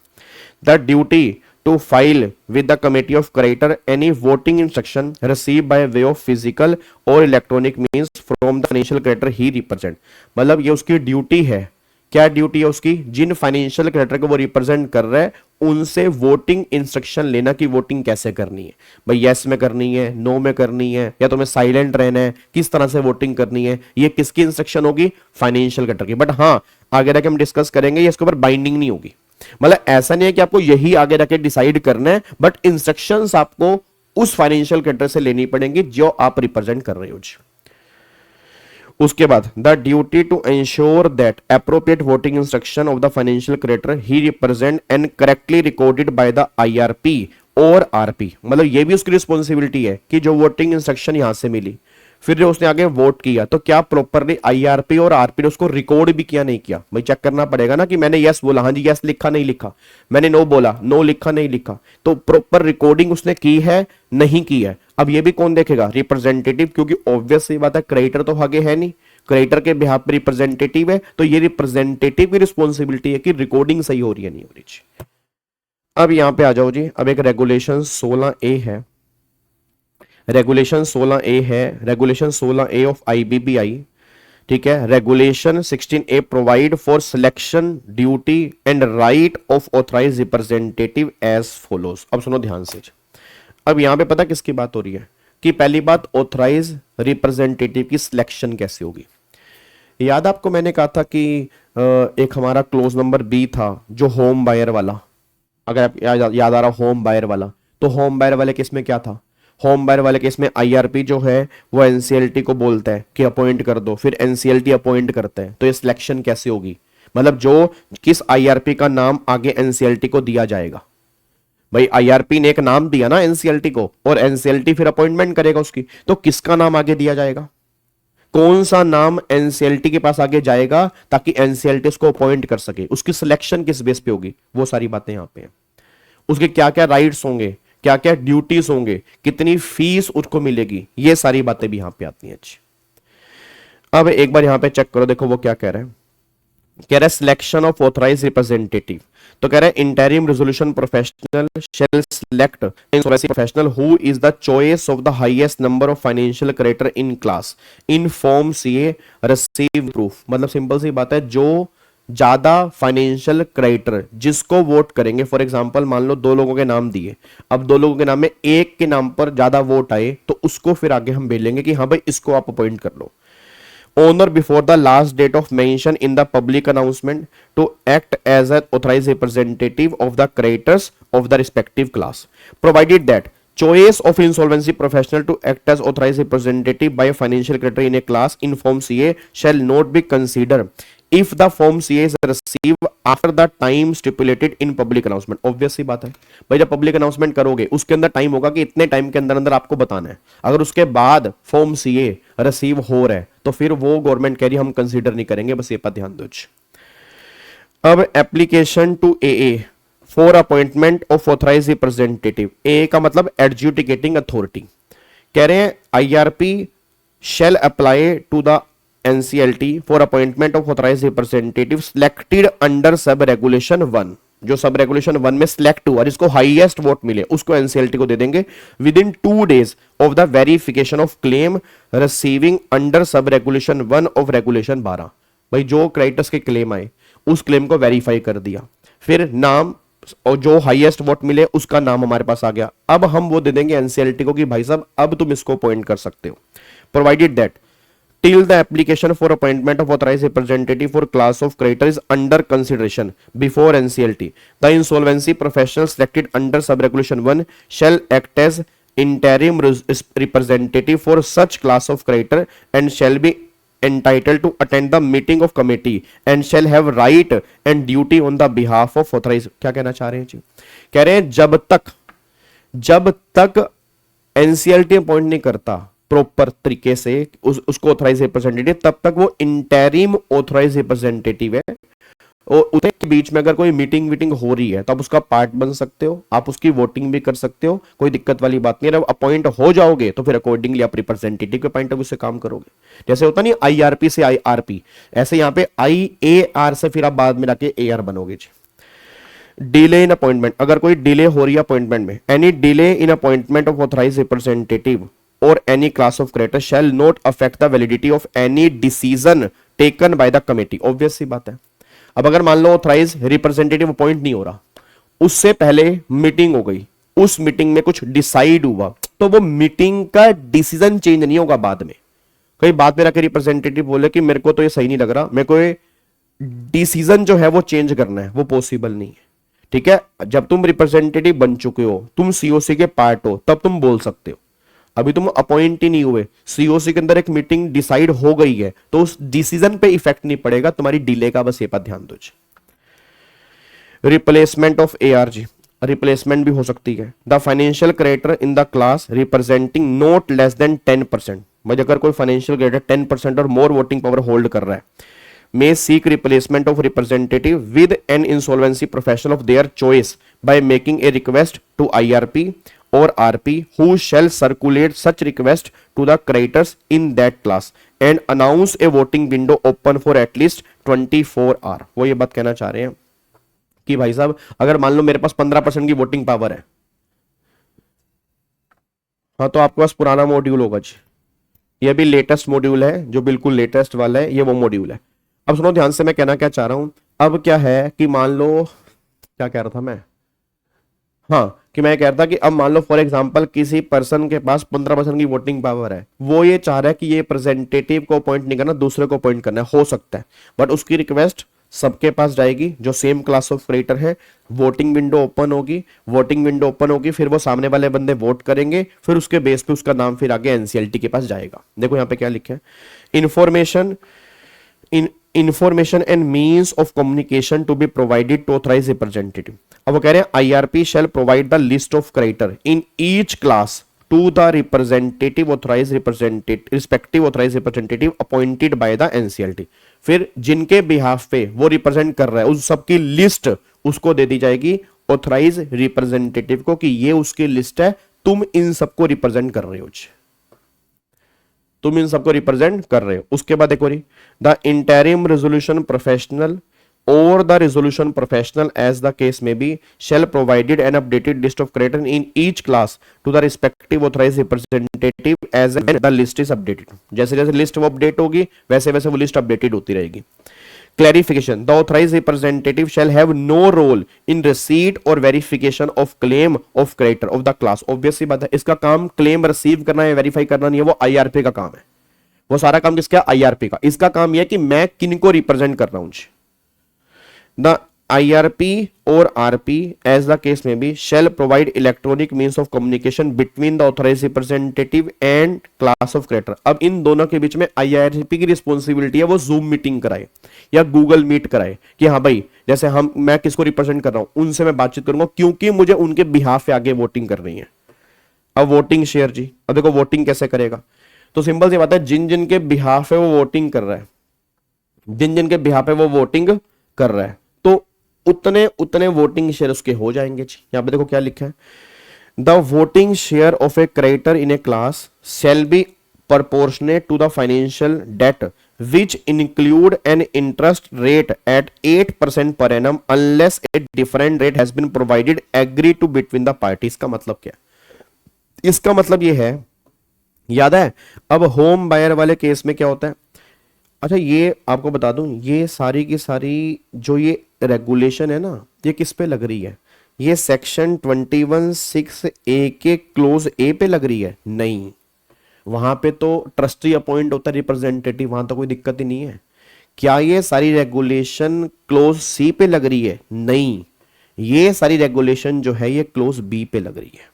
The duty to file with the committee of creditor any voting instruction receive by way of physical और electronic means from the financial creditor he represent. मतलब ये उसकी ड्यूटी है, क्या ड्यूटी है उसकी, जिन फाइनेंशियल क्रेडिटर को वो रिप्रेजेंट कर रहा है उनसे वोटिंग इंस्ट्रक्शन लेना कि वोटिंग कैसे करनी है, भाई यस में करनी है, नो में करनी है, या तुम्हें साइलेंट रहना है, किस तरह से वोटिंग करनी है, ये किसकी इंस्ट्रक्शन होगी, फाइनेंशियल क्रेडिटर की। बट हाँ, आगे जाके हम डिस्कस करेंगे, ये इसके ऊपर बाइंडिंग नहीं होगी, मतलब ऐसा नहीं है कि आपको यही आगे जाके डिसाइड करना है, बट इंस्ट्रक्शंस आपको उस फाइनेंशियल क्रेडिटर से लेनी पड़ेंगी जो आप रिप्रेजेंट कर रहे हो जी। उसके बाद the duty to ensure that appropriate voting instruction of the financial creditor he represent and correctly recorded by the IRP और आरपी, मतलब ये भी उसकी रिस्पॉन्सिबिलिटी है कि जो वोटिंग इंस्ट्रक्शन यहां से मिली फिर जो उसने आगे वोट किया तो क्या प्रॉपरली आईआरपी और आरपी ने उसको रिकॉर्ड भी किया नहीं किया, भाई चेक करना पड़ेगा ना कि मैंने यस बोला, हाँ जी यस लिखा नहीं लिखा, मैंने नो बोला, नो लिखा नहीं लिखा, तो प्रॉपर रिकॉर्डिंग उसने की है नहीं की है। अब ये भी कौन देखेगा, रिप्रेजेंटेटिव, क्योंकि ऑब्वियस सी बात है क्रेडिटर तो आगे है नहीं, क्रेडिटर के बिहाफ पे रिप्रेजेंटेटिव है, तो ये रिप्रेजेंटेटिव की रिस्पॉन्सिबिलिटी है कि रिकॉर्डिंग सही हो रही है नहीं हो रही। अब यहां पे आ जाओ जी, अब एक रेगुलेशन 16A है, रेगुलेशन 16A है, रेगुलेशन 16A ऑफ IBPI, ठीक है। Regulation 16A provide for selection duty and right of authorise representative as follows. अब सुनो ध्यान से, अब यहां पे पता किसकी बात हो रही है कि पहली बात ऑथराइज रिप्रेजेंटेटिव की सिलेक्शन कैसे होगी। याद आपको मैंने कहा था कि एक हमारा क्लोज नंबर B था जो होम बायर वाला, अगर आप याद आ रहा होम बायर वाला, तो होम बायर वाले केस में क्या था, होम बायर वाले केस में आईआरपी जो है वो एनसीएलटी को बोलता है कि अपॉइंट कर दो, फिर एनसीएलटी अपॉइंट करता है, तो ये सिलेक्शन कैसे होगी, मतलब जो किस आईआरपी का नाम आगे एनसीएलटी को दिया जाएगा, भाई आईआरपी ने एक नाम दिया ना एनसीएलटी को और एनसीएलटी फिर अपॉइंटमेंट करेगा उसकी, तो किसका नाम आगे दिया जाएगा, कौन सा नाम एनसीएलटी के पास आगे जाएगा ताकि एनसीएलटी उसको अपॉइंट कर सके, उसकी सिलेक्शन किस बेस पे होगी, वो सारी बातें यहां पे हैं। उसके क्या क्या राइट्स होंगे, क्या क्या ड्यूटीज होंगे, कितनी फीस उसको मिलेगी, ये सारी बातें भी यहां पे आती हैं। अच्छी, अब एक बार यहां पे चेक करो, देखो वो क्या कह रहा है, कह रहा है सिलेक्शन ऑफ ऑथराइज रिप्रेजेंटेटिव, तो कह रहा है interim resolution professional shall select insolvency professional who is the choice of the highest number of financial creditor in class in form CA receive proof. मतलब सिंपल सी बात है, जो ज्यादा फाइनेंशियल क्रेडिटर जिसको वोट करेंगे, फॉर एग्जांपल मान लो 2 लोगों के नाम दिए, अब 2 लोगों के नाम में एक के नाम पर ज्यादा वोट आए तो उसको फिर आगे हम भेजेंगे कि हाँ भाई इसको आप अपॉइंट कर लो। On or before the last date of mention in the public announcement to act as an authorised representative of the creditors of the respective class provided that choice of insolvency professional to act as authorized representative by a financial creditor in a class in form CA shall not be considered if the form CA is received after the time stipulated in public announcement। Obvious सी बात है भाई, जब public announcement करोगे उसके अंदर time होगा कि इतने टाइम के अंदर अंदर आपको बताना है, अगर उसके बाद फॉर्म CA रिसीव हो रहा है तो फिर वो गवर्नमेंट कह रही हम कंसीडर नहीं करेंगे, बस ये पर ध्यान दो। अब application to AA for appointment of authorise representative, A का मतलब एडजुडिकेटिंग अथॉरिटी। कह रहे हैं IRP shall apply to the NCLT for appointment of authorise representative selected under sub regulation 1, जो सब रेगुलेशन 1 में सिलेक्ट हुआ, जिसको हाईएस्ट वोट मिले उसको एनसीएलटी को दे देंगे with in 2 days of the verification of claim receiving under sub regulation 1 of regulation 12। भाई जो क्रेडिटर्स के क्लेम आए उस क्लेम को वेरीफाई कर दिया, फिर नाम और जो हाईएस्ट वोट मिले उसका नाम हमारे पास आ गया। अब हम वो दे देंगे एनसीएलटी को कि भाई साहब अब तुम इसको अपॉइंट कर सकते हो, provided that till the application for appointment of authorized representative for class of creditor is under consideration before NCLT, the insolvency professional selected under sub-regulation 1 shall act as interim representative for such class of creditor and shall be entitled to attend the meeting of committee and shall have right and duty on the behalf of authorized। क्या कहना चाह रहे हैं जी? कह रहे हैं जब तक एनसीएलटी अपॉइंट नहीं करता प्रॉपर तरीके से उसको ऑथराइज रिप्रेजेंटेटिव, तब तक वो इंटरिम ऑथराइज रिप्रेजेंटेटिव है। और उसके बीच में अगर कोई मीटिंग हो रही है तो आप उसका पार्ट बन सकते हो, आप उसकी वोटिंग भी कर सकते हो, कोई दिक्कत वाली बात नहीं है। जब अपॉइंट हो जाओगे तो फिर अकॉर्डिंगली आप रिप्रेजेंटेटिव के पॉइंट ऑफ व्यू से काम करोगे। जैसे होता नहीं आईआरपी से आईआरपी, ऐसे यहां पे आईएआर से फिर आप बाद में जाके एआर बनोगे जी। डिले इन अपॉइंटमेंट, अगर कोई डिले हो रही है अपॉइंटमेंट में, any delay in appointment of authorise representative और any class of creditor shall not affect the validity of any decision taken by the committee. Obvious सी बात है। अब अगर मान लो ऑथराइज रिप्रेजेंटेटिव अपॉइंट नहीं हो रहा, उससे पहले मीटिंग हो गई, उस मीटिंग में कुछ डिसाइड हुआ, तो वो मीटिंग का डिसीजन चेंज नहीं होगा बाद में। कई बाद में जाकर रिप्रेजेंटेटिव बोले कि मेरे को तो ये सही नहीं लग रहा, मेरे को ये डिसीजन जो है वो चेंज करना है, वो पॉसिबल नहीं है। ठीक है, जब तुम रिप्रेजेंटेटिव बन चुके हो, तुम सीओसी के पार्ट हो, तब तुम बोल सकते हो। अभी तुम अपॉइंट ही नहीं हुए, सीओसी के अंदर एक मीटिंग डिसाइड हो गई है, तो उस डिसीजन पे इफेक्ट नहीं पड़ेगा, तुम्हारी डिले का बस ये पर ध्यान दो। रिप्लेसमेंट ऑफ एआरजी, रिप्लेसमेंट भी हो सकती है। The financial creditor in the class representing not less than 10%, मतलब अगर कोई फाइनेंशियल क्रेडिटर 10% और मोर वोटिंग पावर होल्ड कर रहा है, may seek replacement of representative with an insolvency professional of their choice by making a request to IRP or RP, who shall circulate such request to the creditors in that class and announce a voting window open for at least 24 hours। वो ये बात कहना चाह रहे हैं कि भाई साहब अगर मान लो मेरे पास 15% की वोटिंग पावर है, हाँ तो आपके पास पुराना मॉड्यूल होगा जी, ये भी लेटेस्ट मॉड्यूल है, जो बिल्कुल लेटेस्ट वाला है, ये वो मॉड्यूल है। अब सुनो ध्यान से, मैं कहना क्या चाह रहा हूं। अब क्या है कि मान लो, क्या कह रहा था मैं, हाँ कि मैं कह रहा था कि अब मान लो फॉर एग्जांपल किसी पर्सन के पास 15% की वोटिंग पावर है, वो ये चाह रहा है कि ये रिप्रेजेंटेटिव को अपॉइंट नहीं करना, दूसरे को अपॉइंट करना है, हो सकता है, बट उसकी रिक्वेस्ट सबके पास जाएगी जो सेम क्लास ऑफ क्रेडिटर है। वोटिंग विंडो ओपन होगी, वोटिंग विंडो ओपन होगी, फिर वो सामने वाले बंदे वोट करेंगे, फिर उसके बेस पे उसका नाम फिर आगे एनसीएलटी के पास जाएगा। देखो यहाँ पे क्या लिखा है, information and means of communication to be provided to authorized representative। अब वो कह रहे हैं IRP shall provide the list of creditor in each class to the representative authorized representative respective authorized representative appointed by the NCLT। फिर जिनके behalf पे वो represent कर रहा है उस सबकी लिस्ट उसको दे दी जाएगी ऑथराइज रिप्रेजेंटेटिव को कि ये उसकी लिस्ट है, तुम इन सबको रिप्रेजेंट कर रहे हो, तुम इन सबको रिप्रेजेंट कर रहे हो। उसके बाद देखो री, द इंटरिम रेजोल्यूशन प्रोफेशनल और the resolution professional as the case may be shall provided an updated list of creditor in each class to the respective authorised representative as the list is updated. जैसे जैसे list वो update होगी वैसे वैसे वो list updated होती रहेगी। Clarification: the authorized representative shall have no role in receipt or verification of claim of creditor of the class। Obviously बात है, इसका काम क्लेम रिसीव करना है, वेरीफाई करना नहीं है, वो आईआरपी का काम है। वो सारा काम किसका? आईआरपी का। इसका काम यह है कि मैं किनको रिप्रेजेंट कर रहा हूं। The IRP or RP as the case may be shall provide electronic means of communication between the authorized representative and class of creditor। अब इन दोनों के बीच में IRP की रिस्पॉन्सिबिलिटी है वो जूम मीटिंग कराए या गूगल मीट कराए कि हाँ भाई जैसे मैं किसको रिप्रेजेंट कर रहा हूं उनसे मैं बातचीत करूंगा क्योंकि मुझे उनके बिहाफ पे आगे वोटिंग कर रही है। अब वोटिंग शेयर जी, अब देखो वोटिंग कैसे करेगा, तो सिंपल सी बात है, जिन जिन के बिहाफ है वो वोटिंग कर रहा है, जिन जिन के बिहाफ है वो वोटिंग कर रहा है, तो उतने उतने वोटिंग शेयर उसके हो जाएंगे जी। यहां पे देखो क्या लिखा है, the voting share of A creditor in a class shall B proportionate to the financial debt which include an interest rate at 8% per annum unless a different rate has been provided agreed to between the parties। का मतलब क्या, इसका मतलब ये है, याद है अब होम बायर वाले केस में क्या होता है। अच्छा ये आपको बता दूं, ये सारी की सारी जो ये रेगुलेशन है ना, ये किस पे लग रही है, ये सेक्शन 21(6)(a) के क्लोज ए पे लग रही है। नहीं, वहां पे तो ट्रस्टी अपॉइंट होता है रिप्रेजेंटेटिव, वहां तो कोई दिक्कत ही नहीं है। क्या ये सारी रेगुलेशन क्लोज सी पे लग रही है? नहीं, ये सारी रेगुलेशन जो है ये क्लोज बी पे लग रही है।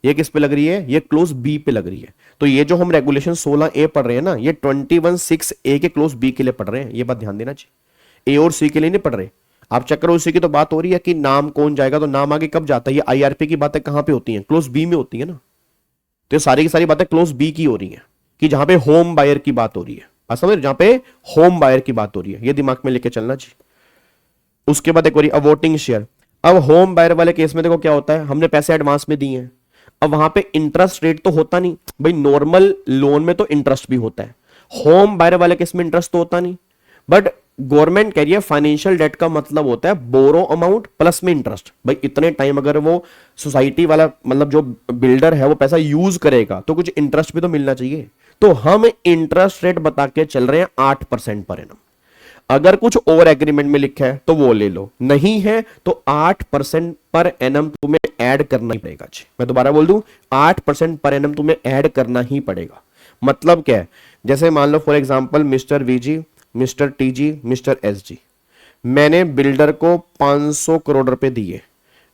ये किस पे लग रही है? ये क्लोज बी पे लग रही है। तो ये जो हम रेगुलेशन 16A पढ़ रहे हैं ना, ये 21(6)(a) के क्लोज बी के लिए पढ़ रहे हैं। ये बात ध्यान देना चाहिए, ए और सी के लिए नहीं पढ़ रहे। आप चेक करो, उसी की तो बात हो रही है कि नाम कौन जाएगा, तो नाम आगे कब जाता है। ये IRP की बातें कहां पे होती हैं? क्लोज बी में होती है ना। तो सारी की सारी बातें क्लोज बी की हो रही हैं कि जहां पे होम बायर की बात हो रही है। आप समझ, जहां पे होम बायर की बात हो रही है, ये दिमाग में लेके चलना चाहिए। उसके बाद एक हो रही है वोटिंग शेयर। अब होम बायर वाले केस में देखो क्या होता है, हमने पैसे एडवांस में दिए हैं। अब वहां पे इंटरेस्ट रेट तो होता नहीं भाई, नॉर्मल लोन में तो इंटरेस्ट भी होता है, होम बायर वाले केस में इंटरेस्ट तो होता नहीं। बट गवर्नमेंट कह रही है फाइनेंशियल डेट का मतलब होता है बोरो अमाउंट प्लस में इंटरेस्ट। भाई इतने टाइम अगर वो सोसाइटी वाला मतलब जो बिल्डर है वो पैसा यूज करेगा तो कुछ इंटरेस्ट भी तो मिलना चाहिए। तो हम इंटरेस्ट रेट बता के चल रहे हैं 8% पर एनम। अगर कुछ और एग्रीमेंट में लिखा है तो वो ले लो, नहीं है तो 8% पर एनम तुम्हें ऐड करना ही पड़ेगा। मैं दोबारा बोल दूं, 8% पर एनम तुम्हें ऐड करना ही पड़ेगा। मतलब क्या है, जैसे मान लो for example mister VG, mister TG, mister SG, मैंने बिल्डर को 500 करोड़ रुपए दिए,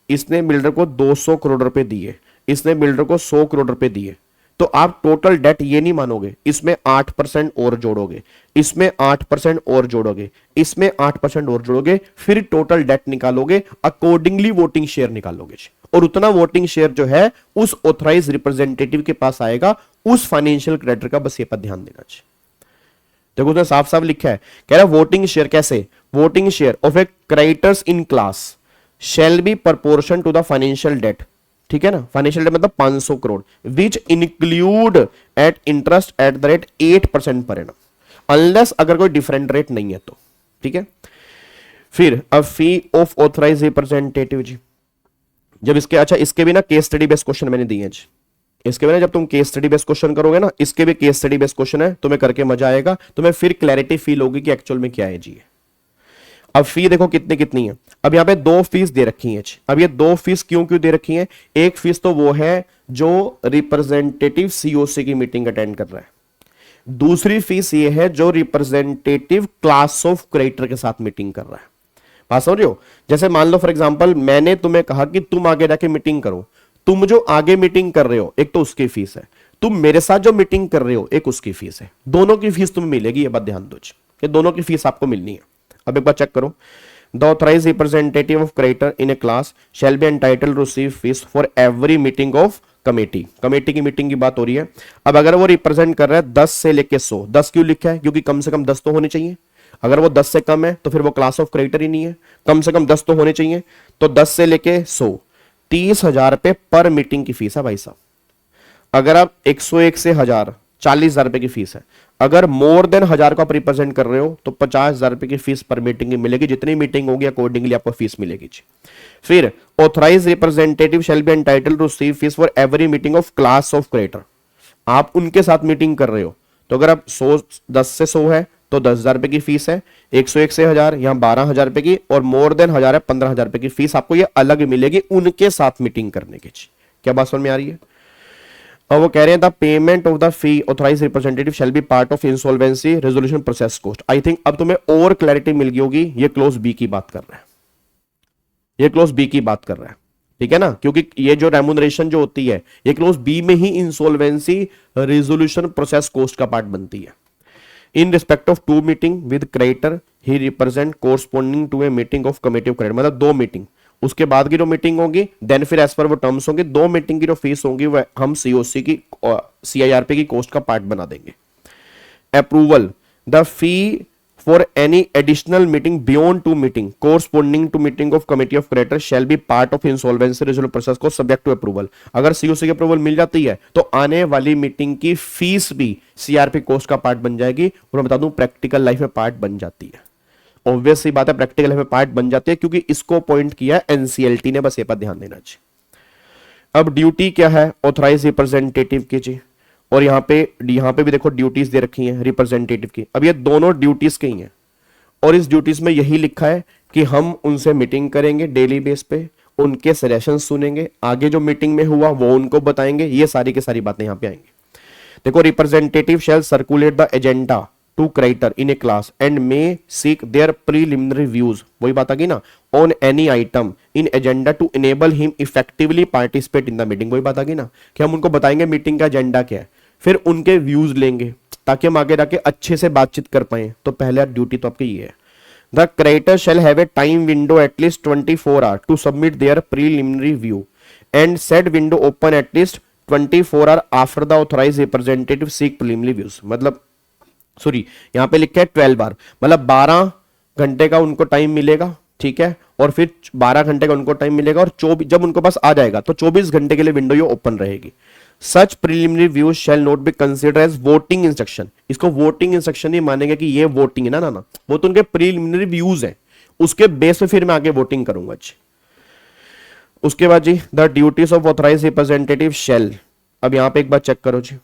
इसने बिल्डर को 200 करोड़ रुपए दिए, इसने बिल्डर को 100 करोड़ रुपए दिए। तो आप टोटल डेट ये नहीं मानोगे, इसमें 8% और जोड़ोगे, इसमें 8% और जोड़ोगे, इसमें 8% और जोड़ोगे, फिर टोटल डेट निकालोगे, अकॉर्डिंगली वोटिंग शेयर निकालोगे। और उतना वोटिंग शेयर जो है उस ऑथराइज रिप्रेजेंटेटिव के पास आएगा, उस फाइनेंशियल क्रेडिटर का। बस ये पर ध्यान देना चाहिए। देखो उसने साफ साफ लिखा है, कह रहा है वोटिंग शेयर कैसे, voting share of a creditors in class shall be proportion to the financial debt. ठीक है ना, फाइनेंशियल डेट मतलब 500 crore, which include at interest at the rate 8% per annum, unless अगर कोई डिफरेंट रेट नहीं है तो। ठीक है, फिर अ फी ऑफ ऑथराइज रिप्रेजेंटेटिव जी। जब इसके, अच्छा इसके भी ना केस स्टडी बेस्ड क्वेश्चन मैंने दिए हैं जी। इसके भी ना जब तुम केस स्टडी बेस्ड क्वेश्चन करोगे ना, इसके भी केस स्टडी बेस्ड क्वेश्चन है, तुम्हें करके मजा आएगा, तुम्हें फिर क्लैरिटी फील होगी कि एक्चुअल में क्या है जी। अब फी देखो कितनी कितनी है। अब यहां पे 2 फीस दे रखी है। अब ये 2 फीस क्यों क्यों दे रखी है? एक फीस तो वो है जो रिप्रेजेंटेटिव सीओसी की मीटिंग अटेंड कर रहा है, दूसरी फीस ये है जो रिप्रेजेंटेटिव क्लास ऑफ क्रेडिटर के साथ मीटिंग कर रहा है। बात समझ रहे हो? जैसे मान लो फॉर एग्जांपल मैंने तुम्हें कहा कि तुम आगे जाके मीटिंग करो, तुम जो आगे मीटिंग कर रहे हो एक तो उसकी फीस है, तुम मेरे साथ जो मीटिंग कर रहे हो एक उसकी फीस है, दोनों की फीस तुम्हें मिलेगी। ये बात ध्यान दो, ये दोनों की फीस आपको मिलनी है। अब एक बार चेक करो, the authorise representative of creditor in a class shall be entitled to receive fees for every meeting of committee. Committee की मीटिंग की बात हो रही है। अब अगर वो रिप्रेजेंट कर रहा है 10 से लेके 100, 10 क्यों लिखा है? क्योंकि कम से कम 10 तो होने चाहिए। अगर वो 10 से कम है तो फिर वो क्लास ऑफ क्रेडिटर ही नहीं है, कम से कम 10 तो होने चाहिए। तो 10 से लेके 100, 30,000 रुपए पर मीटिंग की फीस है भाई साहब। अगर आप 101 से 1000, 40,000 रुपए की फीस है। अगर मोर देन 1000 को आप रिप्रेजेंट कर रहे हो तो 50,000 रुपए की फीस पर मीटिंग की मिलेगी। जितनी मीटिंग होगी अकॉर्डिंगली आपको फीस मिलेगी। फिर authorise representative shall be entitled to receive fees for every meeting of class of creditor. आप उनके साथ मीटिंग कर रहे हो तो अगर आप 10 से 100 है तो 10,000 रुपए की फीस है, 101 से 1000 यहां 12,000 रुपए की, और मोर देन 1000 है 15,000 रुपए की फीस आपको ये अलग मिलेगी उनके साथ मीटिंग करने की। क्या बात समझ में आ रही है? और वो कह रहे हैं the payment of the fee authorise representative shall be part of insolvency resolution process cost. I think अब तुम्हें और क्लैरिटी मिल गई होगी। ये क्लोज बी की बात कर रहा है, ये क्लोज बी की बात कर रहा है। ठीक है ना, क्योंकि ये जो रेम्यूनरेशन जो होती है ये क्लोज बी में ही इंसॉल्वेंसी रेजोल्यूशन प्रोसेस कॉस्ट का पार्ट बनती है। In respect of 2 meeting with creditor he represent corresponding to a meeting of committee of credit. मतलब 2 मीटिंग, उसके बाद की जो मीटिंग होगी देन फिर एज पर वो टर्म्स होंगे। 2 मीटिंग की जो फीस होंगी वह हम सीओसी की CIRP की कॉस्ट का पार्ट बना देंगे। Approval the fee for any additional meeting beyond 2 meeting corresponding to meeting of committee of creditors shall be part of insolvency resolution process को subject to approval। अगर COC की approval मिल जाती है तो आने वाली मीटिंग की फीस भी CRP कोस्ट का पार्ट बन जाएगी, और मैं बता दूं प्रैक्टिकल लाइफ में पार्ट बन जाती है। ऑब्वियस सी बात है, प्रैक्टिकल लाइफ में पार्ट बन जाती है क्योंकि इसको पॉइंट किया NCLT ने, बस ये पर ध्यान देना चाहिए। अब ड्यूटी क्या है ऑथराइज रिप्रेजेंटेटिव की जी, और यहां पे भी देखो ड्यूटीज दे रखी हैं रिप्रेजेंटेटिव की। अब ये दोनों ड्यूटीज की हैं, और इस ड्यूटीज में यही लिखा है कि हम उनसे मीटिंग करेंगे डेली बेस पे, उनके सजेशन सुनेंगे, आगे जो मीटिंग में हुआ वो उनको बताएंगे, ये सारी की सारी बातें यहां पे आएंगी। देखो representative shall circulate the agenda to creditor in a class and may seek their preliminary views, वही बात आ गई ना, on any item in agenda to enable him effectively participate in the meeting, वही बात आ गई ना कि हम उनको बताएंगे मीटिंग का एजेंडा क्या है, फिर उनके व्यूज लेंगे ताकि हम आगे जाके अच्छे से बातचीत कर पाए। तो पहला ड्यूटी तो आपकी ये है, the creditor shall have a time window at least 24 hour to submit their preliminary view and set window open at least 24 hour after the authorise representative seek preliminary views. मतलब सॉरी यहां पे लिखा है 12 आवर, मतलब 12 घंटे का उनको टाइम मिलेगा, ठीक है, और फिर 12 घंटे का उनको टाइम मिलेगा, और 24 जब उनको पास आ जाएगा तो 24 घंटे के लिए विंडो ये ओपन रहेगी। Such preliminary views shall not be consider as voting instruction, इसको वोटिंग इंस्ट्रक्शन ही मानेंगे कि ये वोटिंग है ना, वो तो उनके प्रीलिमिनरी व्यूज है, उसके बेस पे फिर मैं आगे वोटिंग करूंगा जी। उसके बाद जी the duties of authorise representative shall, अब यहां पे एक बार चेक करो जी,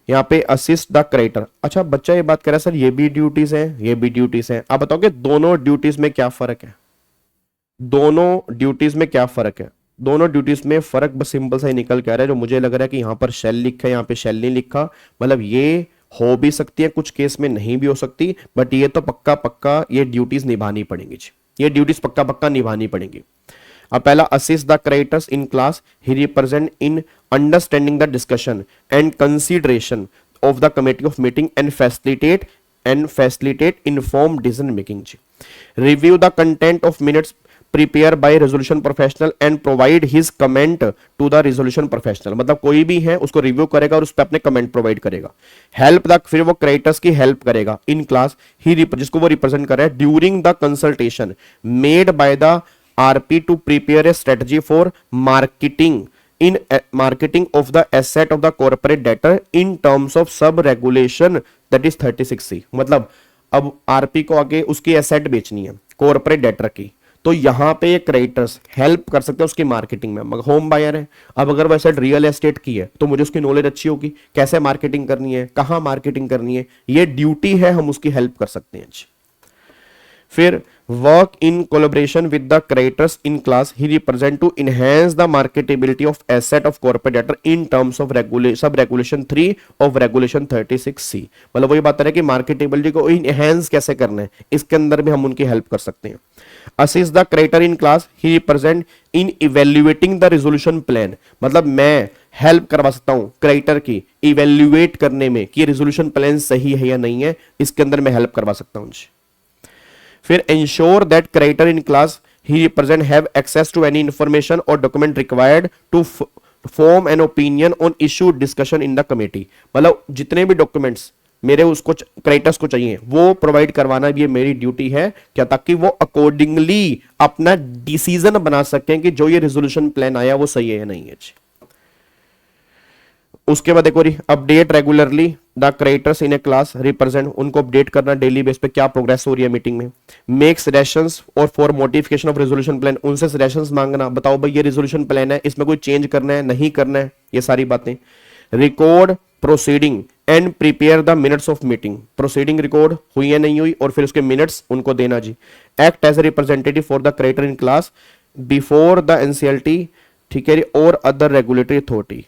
यहां पे असिस्ट द क्रेडिटर। अच्छा बच्चा ये बात कर रहा है सर ये भी ड्यूटीज है ये भी ड्यूटीज है, आप बताओ कि दोनों ड्यूटीज में क्या फर्क है, दोनों ड्यूटीज में क्या फर्क है? दोनों ड्यूटीज में फर्क बस सिंपल सा ही निकल के आ रहा है, जो मुझे लग रहा है कि यहां पर शेल लिखा है यहां पे शेल नहीं लिखा, मतलब ये हो भी सकती है कुछ केस में नहीं भी हो सकती, बट ये तो पक्का पक्का ये ड्यूटीज निभानी पड़ेंगी जी, ये ड्यूटीज पक्का पक्का निभानी पड़ेंगी। अब पहला assist the creditors in class, he represent in understanding the discussion and consideration of the committee of meeting and facilitate inform decision making जी। Review the content of minutes prepare by resolution professional and provide his comment to the resolution professional, मतलब कोई भी है उसको review करेगा और उस पर अपने कमेंट प्रोवाइड करेगा। हेल्प द, फिर वो क्रेडिटर्स की हेल्प करेगा इन क्लास, ही जिसको वो रिप्रेजेंट कर रहा है, during the consultation made by the RP to prepare a strategy for marketing of the asset of the corporate debtor in terms of sub regulation that is 36C। मतलब अब RP को आगे उसकी एसेट बेचनी है कॉर्पोरेट डेटर की, तो यहां पे ये क्रेडिटर्स हेल्प कर सकते हैं उसकी मार्केटिंग में। मगर होम बायर है, अब अगर वो एसेट रियल एस्टेट की है तो मुझे उसकी नॉलेज अच्छी होगी, कैसे मार्केटिंग करनी है, कहां मार्केटिंग करनी है, ये ड्यूटी है, हम उसकी हेल्प कर सकते हैं। फिर work in collaboration with the creditors in class, he represent to enhance the marketability of asset of corporate debtor in terms of sub regulation 3 of regulation 36C। मतलब वही बात है कि मार्केटेबिलिटी को इनहेंस कैसे करना है, इसके अंदर भी हम उनकी हेल्प कर सकते हैं। Assist the creditor in class, he represent in evaluating the resolution plan, मतलब मैं हेल्प करवा सकता हूं क्रेडिटर की इवेल्युएट करने में कि रेजोल्यूशन प्लान सही है या नहीं है, इसके अंदर मैं हेल्प करवा सकता हूं। फिर ensure that creditor in class he represent have access to any information or document required to form an opinion on issue discussion in the committee, मतलब जितने भी डॉक्यूमेंट्स मेरे उसको क्रेडिटर्स को चाहिए वो प्रोवाइड करवाना भी ये मेरी ड्यूटी है क्या, ताकि वो अकॉर्डिंगली अपना डिसीजन बना सकें कि जो ये रेजोल्यूशन प्लान आया वो सही है या नहीं है। उसके बाद देखो update regularly the creditors in a class, represent उनको अपडेट करना डेली बेस पे क्या प्रोग्रेस हो रही है मीटिंग में। मेक सजेशंस और for modification of resolution plan, उनसे सजेशंस मांगना, बताओ भाई ये रेजोल्यूशन प्लान है इसमें कोई चेंज करना है नहीं करना है, ये सारी बातें। Record proceeding and prepare the minutes of meeting, proceeding record हुई है नहीं हुई और फिर उसके मिनट्स उनको देना जी। Act as a representative for the creditor in class before the NCLT, ठीक है, और अदर रेगुलेटरी अथॉरिटी,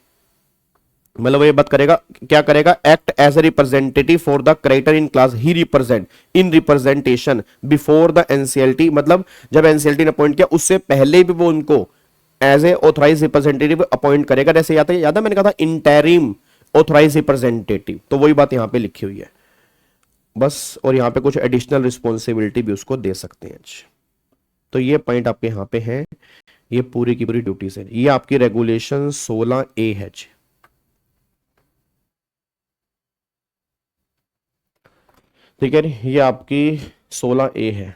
मतलब ये बात करेगा क्या करेगा, act as a representative for the creditor in class, he represent in representation before the NCLT, मतलब जब NCLT ने अपॉइंट किया उससे पहले भी वो उनको as a authorise representative appoint करेगा। जैसे याद है मैंने कहा था इंटरिम ऑथराइज रिप्रेजेंटेटिव, तो वही बात यहां पे लिखी हुई है बस, और यहां पे कुछ एडिशनल रिस्पॉन्सिबिलिटी भी उसको दे सकते हैं। तो ये पॉइंट आपके यहां पे है, ये पूरी की पूरी ड्यूटीज है। ये आपकी रेगुलेशन 16A है। ठीक है, ये आपकी 16A है।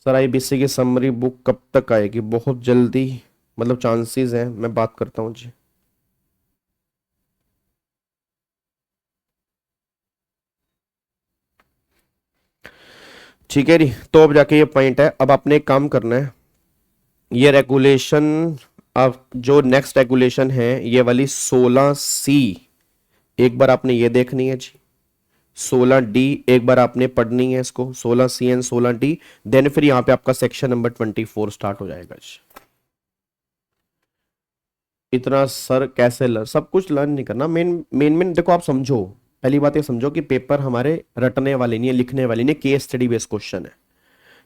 सर IBC की समरी बुक कब तक आएगी? बहुत जल्दी, मतलब चांसेस हैं, मैं बात करता हूँ जी। ठीक है जी, तो अब जाके ये पॉइंट है, अब आपने एक काम करना है, ये रेगुलेशन, अब जो नेक्स्ट रेगुलेशन है ये वाली 16C, एक बार आपने ये देखनी है जी। 16D एक बार आपने पढ़नी है इसको, 16C एंड 16D, देन फिर यहाँ पे आपका सेक्शन नंबर 24 स्टार्ट हो जाएगा जी। इतना सर कैसे सब कुछ लर्न नहीं करना, मेन देखो आप समझो, पहली बात ये समझो कि पेपर हमारे रटने वाले नहीं है, लिखने वाले नहीं, केस स्टडी बेस्ड क्वेश्चन है,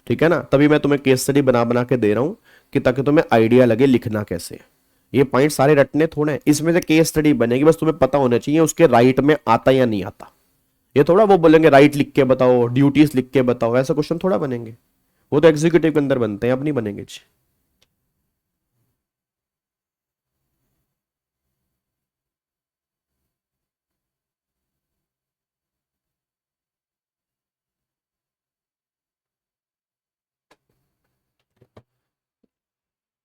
ठीक है ना, तभी मैं तुम्हें केस स्टडी बना बना के दे रहा हूं कि ताकि तुम्हें आइडिया लगे लिखना कैसे है। ये पॉइंट सारे रटने थोड़े हैं, इसमें से केस स्टडी बनेगी, बस तुम्हें पता होना चाहिए उसके राइट में आता या नहीं आता। ये थोड़ा वो बोलेंगे राइट लिख के बताओ, ड्यूटीज लिख के बताओ, ऐसा क्वेश्चन थोड़ा बनेंगे, वो तो एग्जीक्यूटिव के अंदर बनते हैं, अब नहीं बनेंगे जी।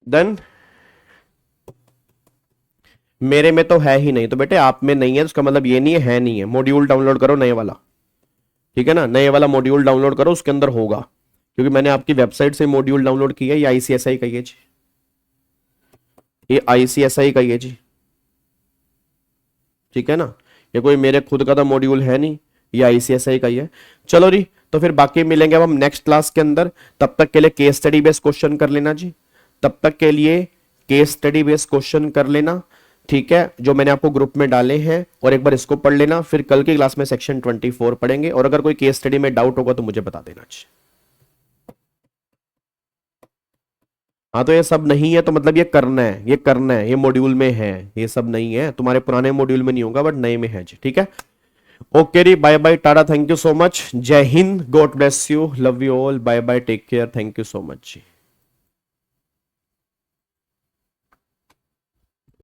देन मेरे में तो है ही नहीं, तो बेटे आप में नहीं है, उसका मतलब ये नहीं है नहीं है, मॉड्यूल डाउनलोड करो नए वाला, ठीक है ना, नए वाला मॉड्यूल डाउनलोड करो, उसके अंदर होगा, क्योंकि मैंने आपकी वेबसाइट से मॉड्यूल डाउनलोड किया है, ये ICSI का ही है जी, ये ICSI का ही है जी, ठीक है ना, ये कोई मेरे खुद का तो मॉड्यूल है नहीं, ये ICSI का ही है। चलो जी, तो फिर बाकी मिलेंगे अब हम नेक्स्ट क्लास के अंदर, तब तक के लिए केस स्टडी बेस्ड क्वेश्चन कर लेना जी, तब तक के लिए केस स्टडी बेस्ड क्वेश्चन कर लेना, ठीक है, जो मैंने आपको ग्रुप में डाले हैं, और एक बार इसको पढ़ लेना, फिर कल की क्लास में सेक्शन 24 पढ़ेंगे, और अगर कोई केस स्टडी में डाउट होगा तो मुझे बता देना जी। हाँ, तो ये सब नहीं है तो मतलब ये करना है, ये करना है, ये मॉड्यूल में है, ये सब नहीं है, तुम्हारे पुराने मॉड्यूल में नहीं होगा बट नए में है जी, ठीक है। ओके री, बाय बाय, टाटा, थैंक यू सो मच, जय हिंद, God bless you, love you all, bye bye, take care, thank you so much ji.